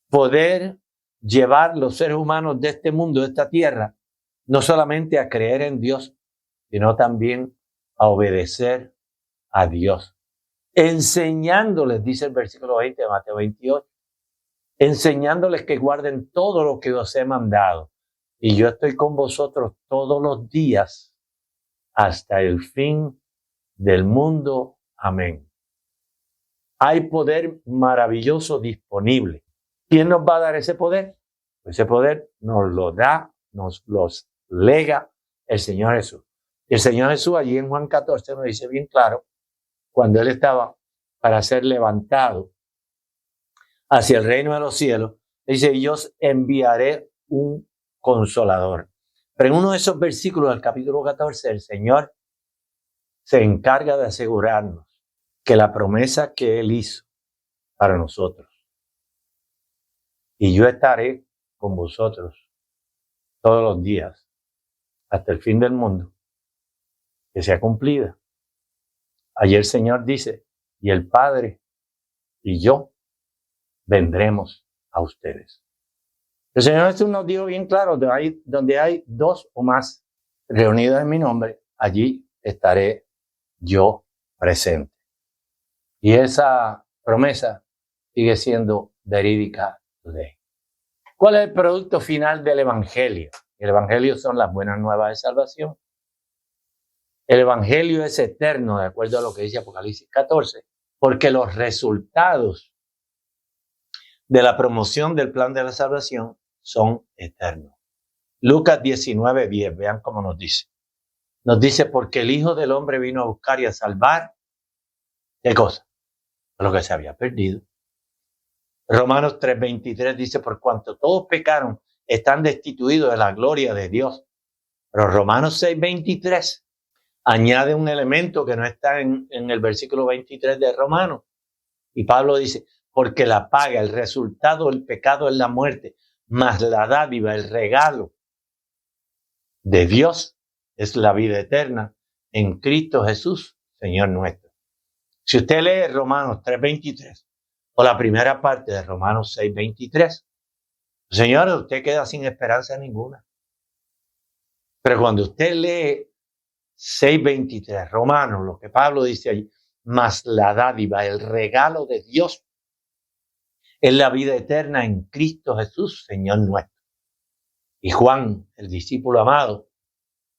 Speaker 4: poder llevar los seres humanos de este mundo, de esta tierra, no solamente a creer en Dios, sino también a obedecer a Dios. Enseñándoles, dice el versículo 20 de Mateo 28, enseñándoles que guarden todo lo que os he mandado. Y yo estoy con vosotros todos los días hasta el fin del mundo. Amén. Hay poder maravilloso disponible. ¿Quién nos va a dar ese poder? Ese poder nos lo da, nos los lega el Señor Jesús. El Señor Jesús allí en Juan 14 nos dice bien claro, cuando Él estaba para ser levantado hacia el reino de los cielos, dice: yo os enviaré un consolador. Pero en uno de esos versículos del capítulo 14, el Señor se encarga de asegurarnos que la promesa que Él hizo para nosotros, y yo estaré con vosotros todos los días hasta el fin del mundo, que sea cumplida. Ayer el Señor dice: y el Padre y yo vendremos a ustedes. El Señor Jesús nos dijo bien claro: donde hay dos o más reunidos en mi nombre, allí estaré yo presente. Y esa promesa sigue siendo verídica today. ¿Cuál es el producto final del Evangelio? El Evangelio son las buenas nuevas de salvación. El Evangelio es eterno, de acuerdo a lo que dice Apocalipsis 14, porque los resultados de la promoción del plan de la salvación son eternos. Lucas 19:10, vean cómo nos dice. Nos dice: porque el Hijo del Hombre vino a buscar y a salvar, ¿qué cosa? Lo que se había perdido. Romanos 3:23 dice: por cuanto todos pecaron, están destituidos de la gloria de Dios. Pero Romanos 6:23 añade un elemento que no está en el versículo 23 de Romanos. Y Pablo dice: porque la paga, el resultado del pecado es la muerte, mas la dádiva, el regalo de Dios es la vida eterna en Cristo Jesús, Señor nuestro. Si usted lee Romanos 3:23 o la primera parte de Romanos 6:23, señores, usted queda sin esperanza ninguna. Pero cuando usted lee 6:23, Romanos, lo que Pablo dice allí, más la dádiva, el regalo de Dios, es la vida eterna en Cristo Jesús, Señor nuestro. Y Juan, el discípulo amado,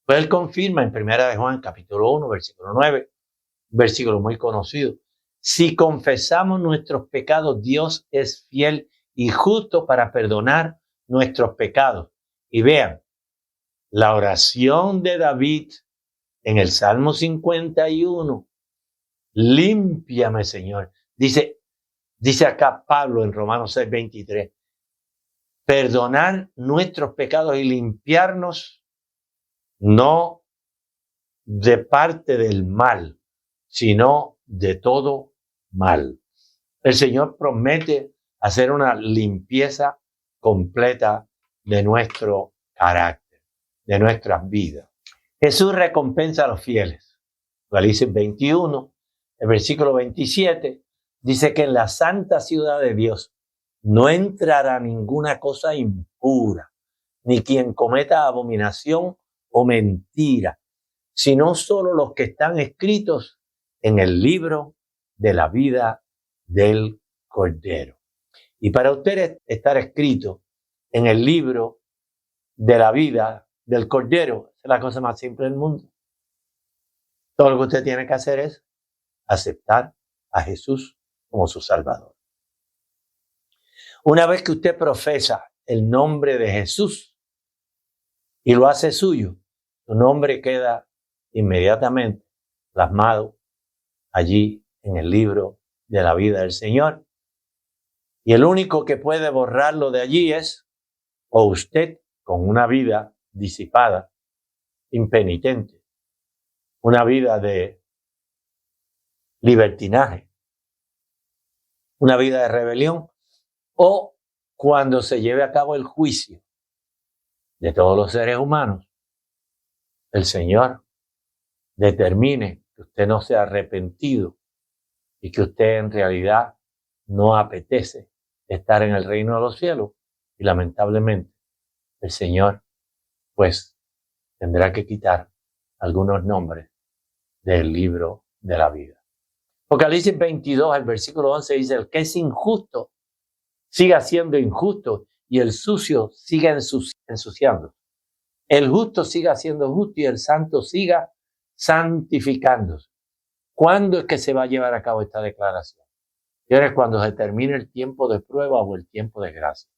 Speaker 4: pues él confirma en 1 de Juan, capítulo 1, versículo 9, versículo muy conocido: Si confesamos nuestros pecados, Dios es fiel y justo para perdonar nuestros pecados. Y vean, la oración de David en el Salmo 51, límpiame, Señor. Dice acá Pablo en Romanos 6:23, perdonar nuestros pecados y limpiarnos no de parte del mal, sino de todo mal. El Señor promete hacer una limpieza completa de nuestro carácter, de nuestras vidas. Jesús recompensa a los fieles. Apocalipsis 21, el versículo 27, dice que en la santa ciudad de Dios no entrará ninguna cosa impura, ni quien cometa abominación o mentira, sino solo los que están escritos en el libro de la vida del Cordero. Y para usted estar escrito en el libro de la vida del Cordero es la cosa más simple del mundo. Todo lo que usted tiene que hacer es aceptar a Jesús como su Salvador. Una vez que usted profesa el nombre de Jesús y lo hace suyo, su nombre queda inmediatamente plasmado allí en el libro de la vida del Señor. Y el único que puede borrarlo de allí es o usted con una vida disipada, impenitente, una vida de libertinaje, una vida de rebelión, o cuando se lleve a cabo el juicio de todos los seres humanos, el Señor determine que usted no se ha arrepentido y que usted en realidad no apetece estar en el reino de los cielos, y lamentablemente el Señor pues tendrá que quitar algunos nombres del libro de la vida. Apocalipsis 22, el versículo 11 dice, el que es injusto siga siendo injusto y el sucio siga ensuciando. El justo siga siendo justo y el santo siga santificándose. ¿Cuándo es que se va a llevar a cabo esta declaración? Es cuando se termine el tiempo de prueba o el tiempo de gracia.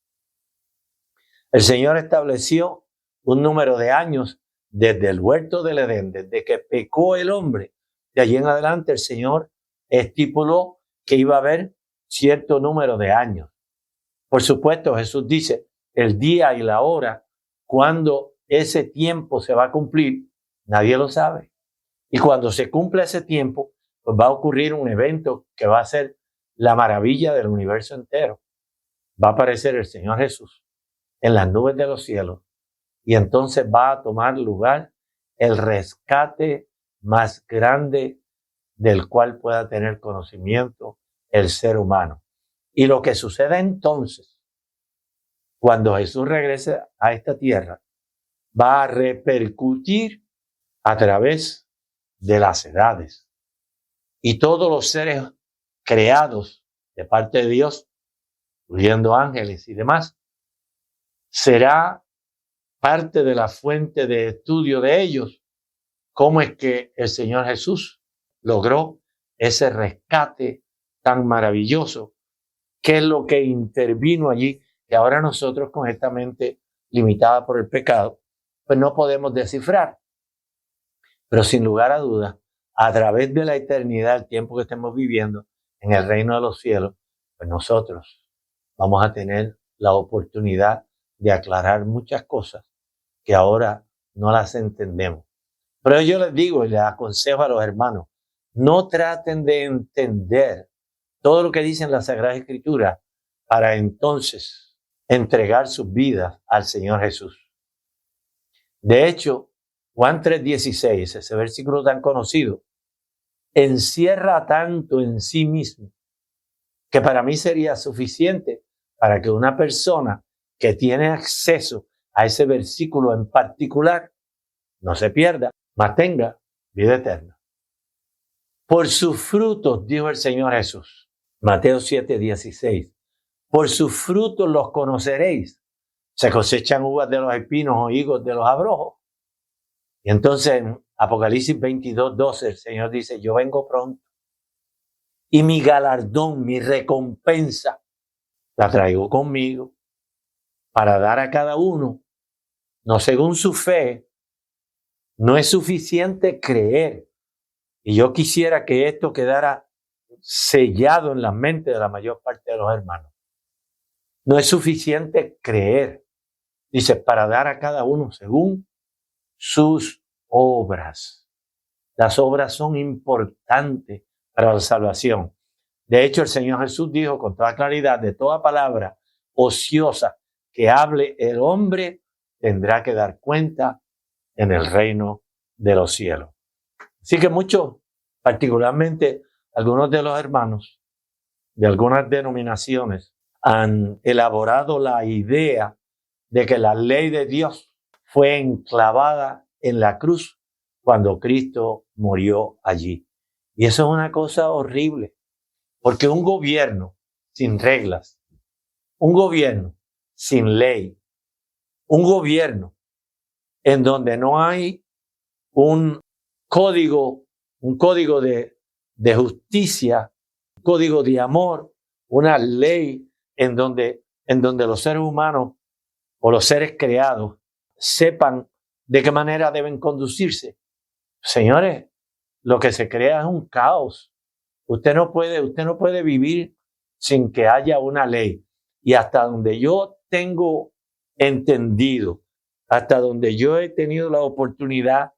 Speaker 4: El Señor estableció un número de años desde el huerto del Edén, desde que pecó el hombre. De allí en adelante el Señor estipuló que iba a haber cierto número de años. Por supuesto, Jesús dice el día y la hora, cuando ese tiempo se va a cumplir, nadie lo sabe. Y cuando se cumpla ese tiempo, pues va a ocurrir un evento que va a ser la maravilla del universo entero. Va a aparecer el Señor Jesús en las nubes de los cielos y entonces va a tomar lugar el rescate más grande del cual pueda tener conocimiento el ser humano. Y lo que suceda entonces, cuando Jesús regrese a esta tierra, va a repercutir a través de las edades. Y todos los seres creados de parte de Dios, incluyendo ángeles y demás, será parte de la fuente de estudio de ellos, cómo es que el Señor Jesús logró ese rescate tan maravilloso, qué es lo que intervino allí, que ahora nosotros con esta mente limitada por el pecado, pues no podemos descifrar. Pero sin lugar a dudas, a través de la eternidad, el tiempo que estemos viviendo en el reino de los cielos, pues nosotros vamos a tener la oportunidad de aclarar muchas cosas que ahora no las entendemos. Pero yo les digo y les aconsejo a los hermanos, no traten de entender todo lo que dice en la Sagrada Escritura para entonces entregar sus vidas al Señor Jesús. De hecho, Juan 3:16, ese versículo tan conocido, encierra tanto en sí mismo que para mí sería suficiente para que una persona que tiene acceso a ese versículo en particular no se pierda, mas tenga vida eterna. Por sus frutos, dijo el Señor Jesús, Mateo 7:16, por sus frutos los conoceréis. Se cosechan uvas de los espinos o higos de los abrojos. Y entonces en Apocalipsis 22:12 el Señor dice, yo vengo pronto y mi galardón, mi recompensa, la traigo conmigo para dar a cada uno, no según su fe. No es suficiente creer. Y yo quisiera que esto quedara sellado en la mente de la mayor parte de los hermanos. No es suficiente creer. Dice, para dar a cada uno según sus obras. Las obras son importantes para la salvación. De hecho, el Señor Jesús dijo con toda claridad, de toda palabra ociosa que hable el hombre, tendrá que dar cuenta en el reino de los cielos. Así que muchos, particularmente algunos de los hermanos de algunas denominaciones, han elaborado la idea de que la ley de Dios fue enclavada en la cruz cuando Cristo murió allí. Y eso es una cosa horrible, porque un gobierno sin reglas, un gobierno sin ley, un gobierno en donde no hay un código de justicia, un código de amor, una ley en donde los seres humanos o los seres creados sepan de qué manera deben conducirse. Señores, lo que se crea es un caos. Usted no puede vivir sin que haya una ley. Y hasta donde yo tengo entendido, hasta donde yo he tenido la oportunidad,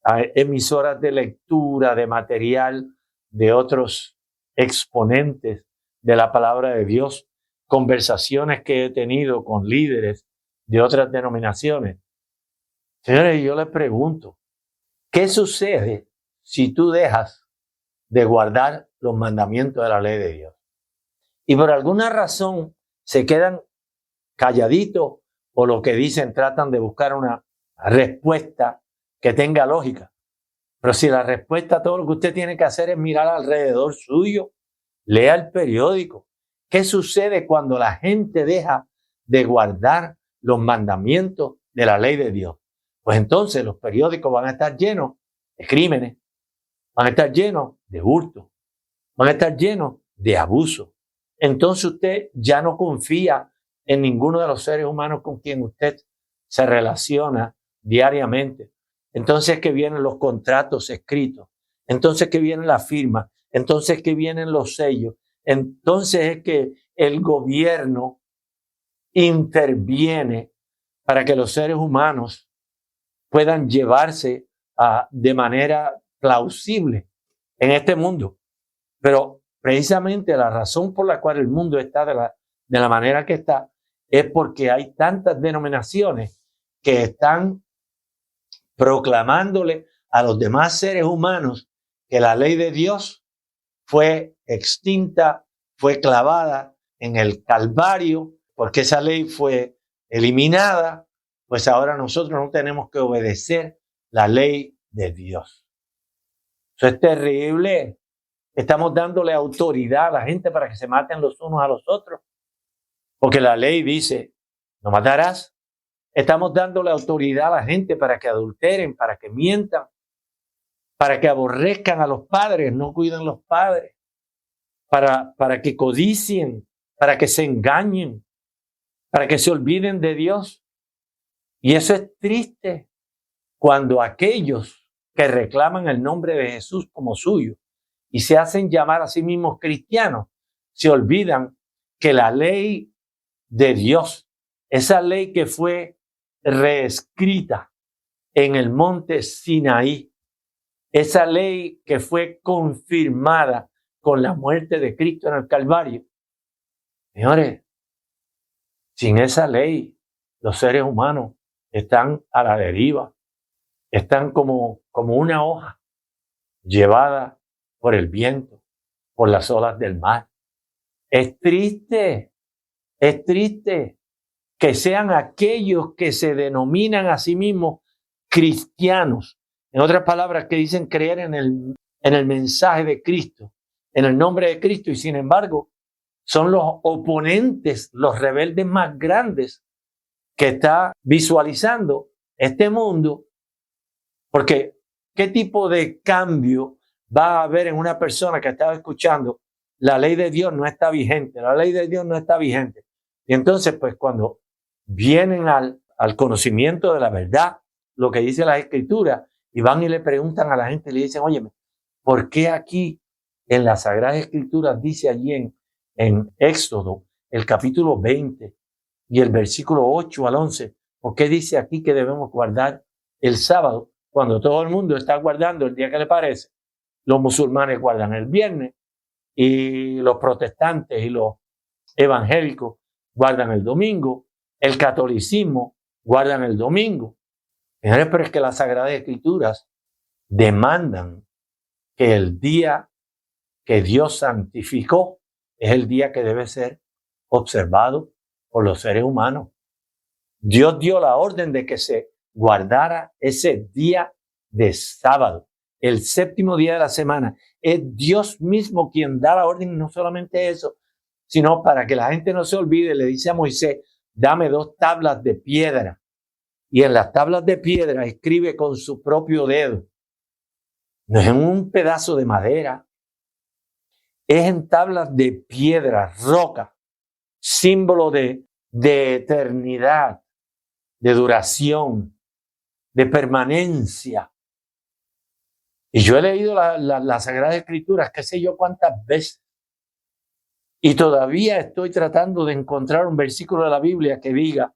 Speaker 4: a emisoras de lectura, de material, de otros exponentes de la palabra de Dios, conversaciones que he tenido con líderes de otras denominaciones. Señores, yo les pregunto, ¿qué sucede si tú dejas de guardar los mandamientos de la ley de Dios? Y por alguna razón se quedan calladitos o lo que dicen tratan de buscar una respuesta que tenga lógica. Pero si la respuesta, todo lo que usted tiene que hacer es mirar alrededor suyo, lea el periódico. ¿Qué sucede cuando la gente deja de guardar los mandamientos de la ley de Dios? Pues entonces los periódicos van a estar llenos de crímenes, van a estar llenos de hurto, van a estar llenos de abuso. Entonces usted ya no confía en ninguno de los seres humanos con quien usted se relaciona diariamente. Entonces que vienen los contratos escritos, entonces que viene la firma, entonces que vienen los sellos, entonces es que el gobierno interviene para que los seres humanos puedan llevarse de manera plausible en este mundo. Pero precisamente la razón por la cual el mundo está de la manera que está es porque hay tantas denominaciones que están proclamándole a los demás seres humanos que la ley de Dios fue extinta, fue clavada en el Calvario, porque esa ley fue eliminada, pues ahora nosotros no tenemos que obedecer la ley de Dios. Eso es terrible. Estamos dándole autoridad a la gente para que se maten los unos a los otros, porque la ley dice, no matarás. Estamos dándole autoridad a la gente para que adulteren, para que mientan, para que aborrezcan a los padres, no cuiden los padres, para que codicien, para que se engañen, para que se olviden de Dios. Y eso es triste cuando aquellos que reclaman el nombre de Jesús como suyo y se hacen llamar a sí mismos cristianos, se olvidan que la ley de Dios, esa ley que fue reescrita en el monte Sinaí, esa ley que fue confirmada con la muerte de Cristo en el Calvario. Señores, sin esa ley, los seres humanos están a la deriva, están como una hoja llevada por el viento, por las olas del mar. Es triste que sean aquellos que se denominan a sí mismos cristianos, en otras palabras, que dicen creer en el mensaje de Cristo, en el nombre de Cristo, y sin embargo son los oponentes, los rebeldes más grandes que está visualizando este mundo. Porque ¿qué tipo de cambio va a haber en una persona que estaba escuchando la ley de Dios no está vigente, la ley de Dios no está vigente. Y entonces, pues cuando vienen al conocimiento de la verdad, lo que dice la Escritura, y van y le preguntan a la gente, le dicen, óyeme, ¿por qué aquí en las Sagradas Escrituras dice allí en Éxodo, el capítulo 20 y el versículo 8 al 11, ¿por qué dice aquí que debemos guardar el sábado cuando todo el mundo está guardando el día que le parece? Los musulmanes guardan el viernes y los protestantes y los evangélicos guardan el domingo, el catolicismo guardan el domingo. Señores, pero es que las Sagradas Escrituras demandan que el día que Dios santificó es el día que debe ser observado por los seres humanos. Dios dio la orden de que se guardara ese día de sábado, el séptimo día de la semana. Es Dios mismo quien da la orden, no solamente eso, sino para que la gente no se olvide, le dice a Moisés, dame 2 tablas de piedra. Y en las tablas de piedra escribe con su propio dedo. No es en un pedazo de madera, es en tablas de piedra, roca, símbolo de eternidad, de duración, de permanencia. Y yo he leído las Sagradas Escrituras, qué sé yo cuántas veces, y todavía estoy tratando de encontrar un versículo de la Biblia que diga,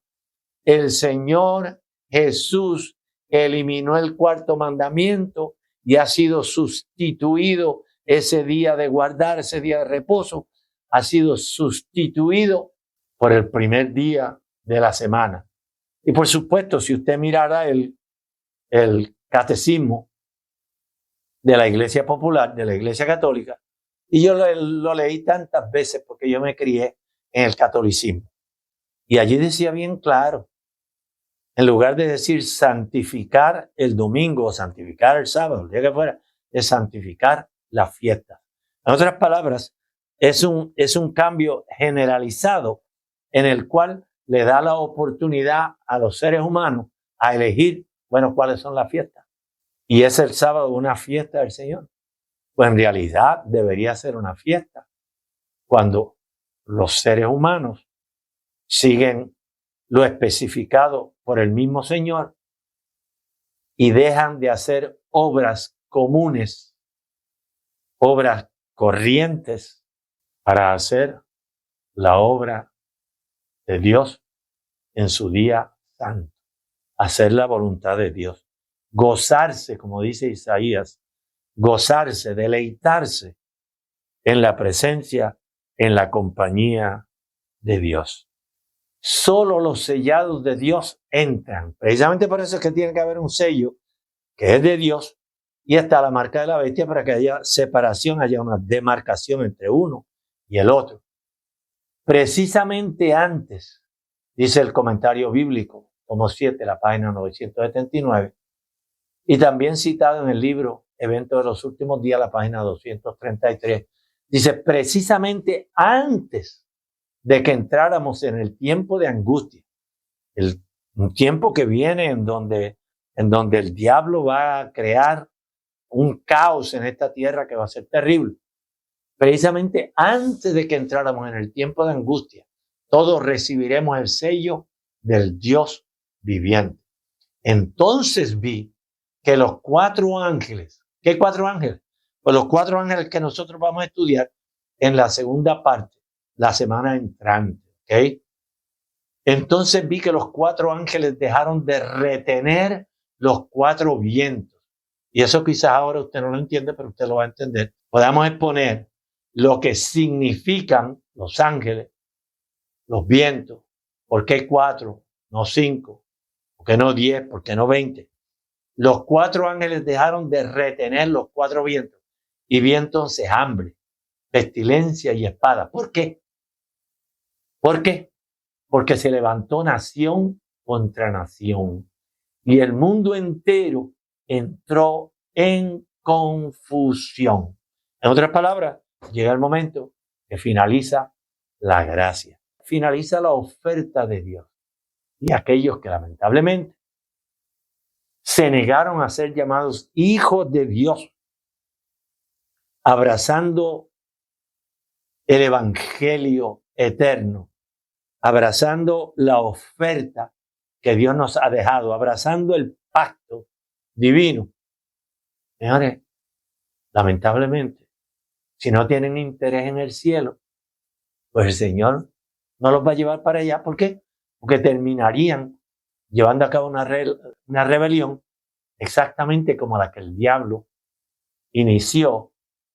Speaker 4: el Señor Jesús eliminó el 4º mandamiento y ha sido sustituido ese día de guardar, ese día de reposo, ha sido sustituido por el primer día de la semana. Y por supuesto, si usted mirara el catecismo de la Iglesia Popular, de la Iglesia Católica, y yo lo leí tantas veces porque yo me crié en el catolicismo. Y allí decía bien claro, en lugar de decir santificar el domingo o santificar el sábado, el día que fuera, es santificar la fiesta. En otras palabras, es un cambio generalizado en el cual le da la oportunidad a los seres humanos a elegir, bueno, cuáles son las fiestas. Y es el sábado una fiesta del Señor. Pues en realidad debería ser una fiesta cuando los seres humanos siguen lo especificado por el mismo Señor y dejan de hacer obras comunes, obras corrientes, para hacer la obra de Dios en su día santo, hacer la voluntad de Dios, gozarse, como dice Isaías, gozarse, deleitarse en la presencia, en la compañía de Dios. Solo los sellados de Dios entran. Precisamente por eso es que tiene que haber un sello que es de Dios y está la marca de la bestia para que haya separación, haya una demarcación entre uno y el otro. Precisamente antes, dice el comentario bíblico, tomo 7, la página 979, y también citado en el libro Eventos de los Últimos Días, la página 233, dice precisamente antes de que entráramos en el tiempo de angustia, un tiempo que viene en donde el diablo va a crear un caos en esta tierra que va a ser terrible. Precisamente antes de que entráramos en el tiempo de angustia, todos recibiremos el sello del Dios viviente. Entonces vi que los 4 ángeles, ¿qué 4 ángeles? Pues los 4 ángeles que nosotros vamos a estudiar en la segunda parte, la semana entrante, ¿ok? Entonces vi que los 4 ángeles dejaron de retener los 4 vientos. Y eso quizás ahora usted no lo entiende, pero usted lo va a entender. Podamos exponer lo que significan los ángeles, los vientos. ¿Por qué 4, no 5? ¿Por qué no 10? ¿Por qué no 20? Los 4 ángeles dejaron de retener los 4 vientos. Y vi entonces hambre, pestilencia y espada. ¿Por qué? ¿Por qué? Porque se levantó nación contra nación. Y el mundo entero entró en confusión. En otras palabras, llega el momento que finaliza la gracia, finaliza la oferta de Dios. Y aquellos que lamentablemente se negaron a ser llamados hijos de Dios, abrazando el evangelio eterno, abrazando la oferta que Dios nos ha dejado, abrazando el pacto divino. Señores, lamentablemente, si no tienen interés en el cielo, pues el Señor no los va a llevar para allá. ¿Por qué? Porque terminarían llevando a cabo una rebelión exactamente como la que el diablo inició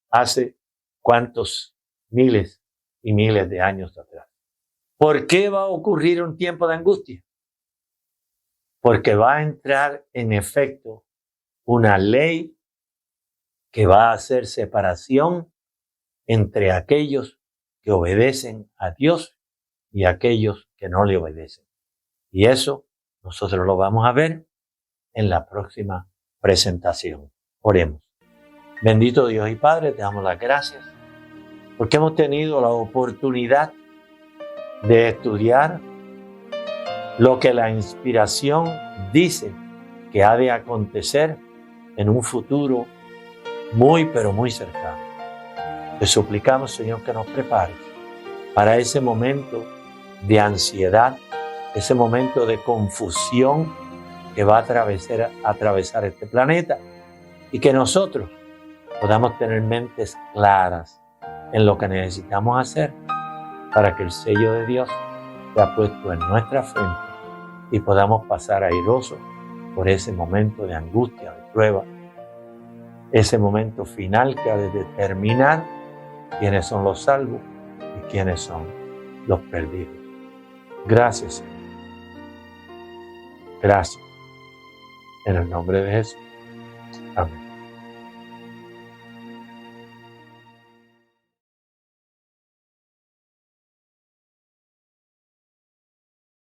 Speaker 4: hace cuántos miles y miles de años atrás. ¿Por qué va a ocurrir un tiempo de angustia? Porque va a entrar en efecto una ley que va a hacer separación entre aquellos que obedecen a Dios y aquellos que no le obedecen. Y eso nosotros lo vamos a ver en la próxima presentación. Oremos. Bendito Dios y Padre, te damos las gracias porque hemos tenido la oportunidad de estudiar lo que la inspiración dice que ha de acontecer en un futuro muy, pero muy cercano. Te suplicamos, Señor, que nos prepares para ese momento de ansiedad, ese momento de confusión que va a atravesar este planeta, y que nosotros podamos tener mentes claras en lo que necesitamos hacer para que el sello de Dios sea puesto en nuestra frente y podamos pasar airosos por ese momento de angustia, de prueba, ese momento final que ha de determinar quiénes son los salvos y quiénes son los perdidos. Gracias, Señor. Gracias. En el nombre de Jesús. Amén.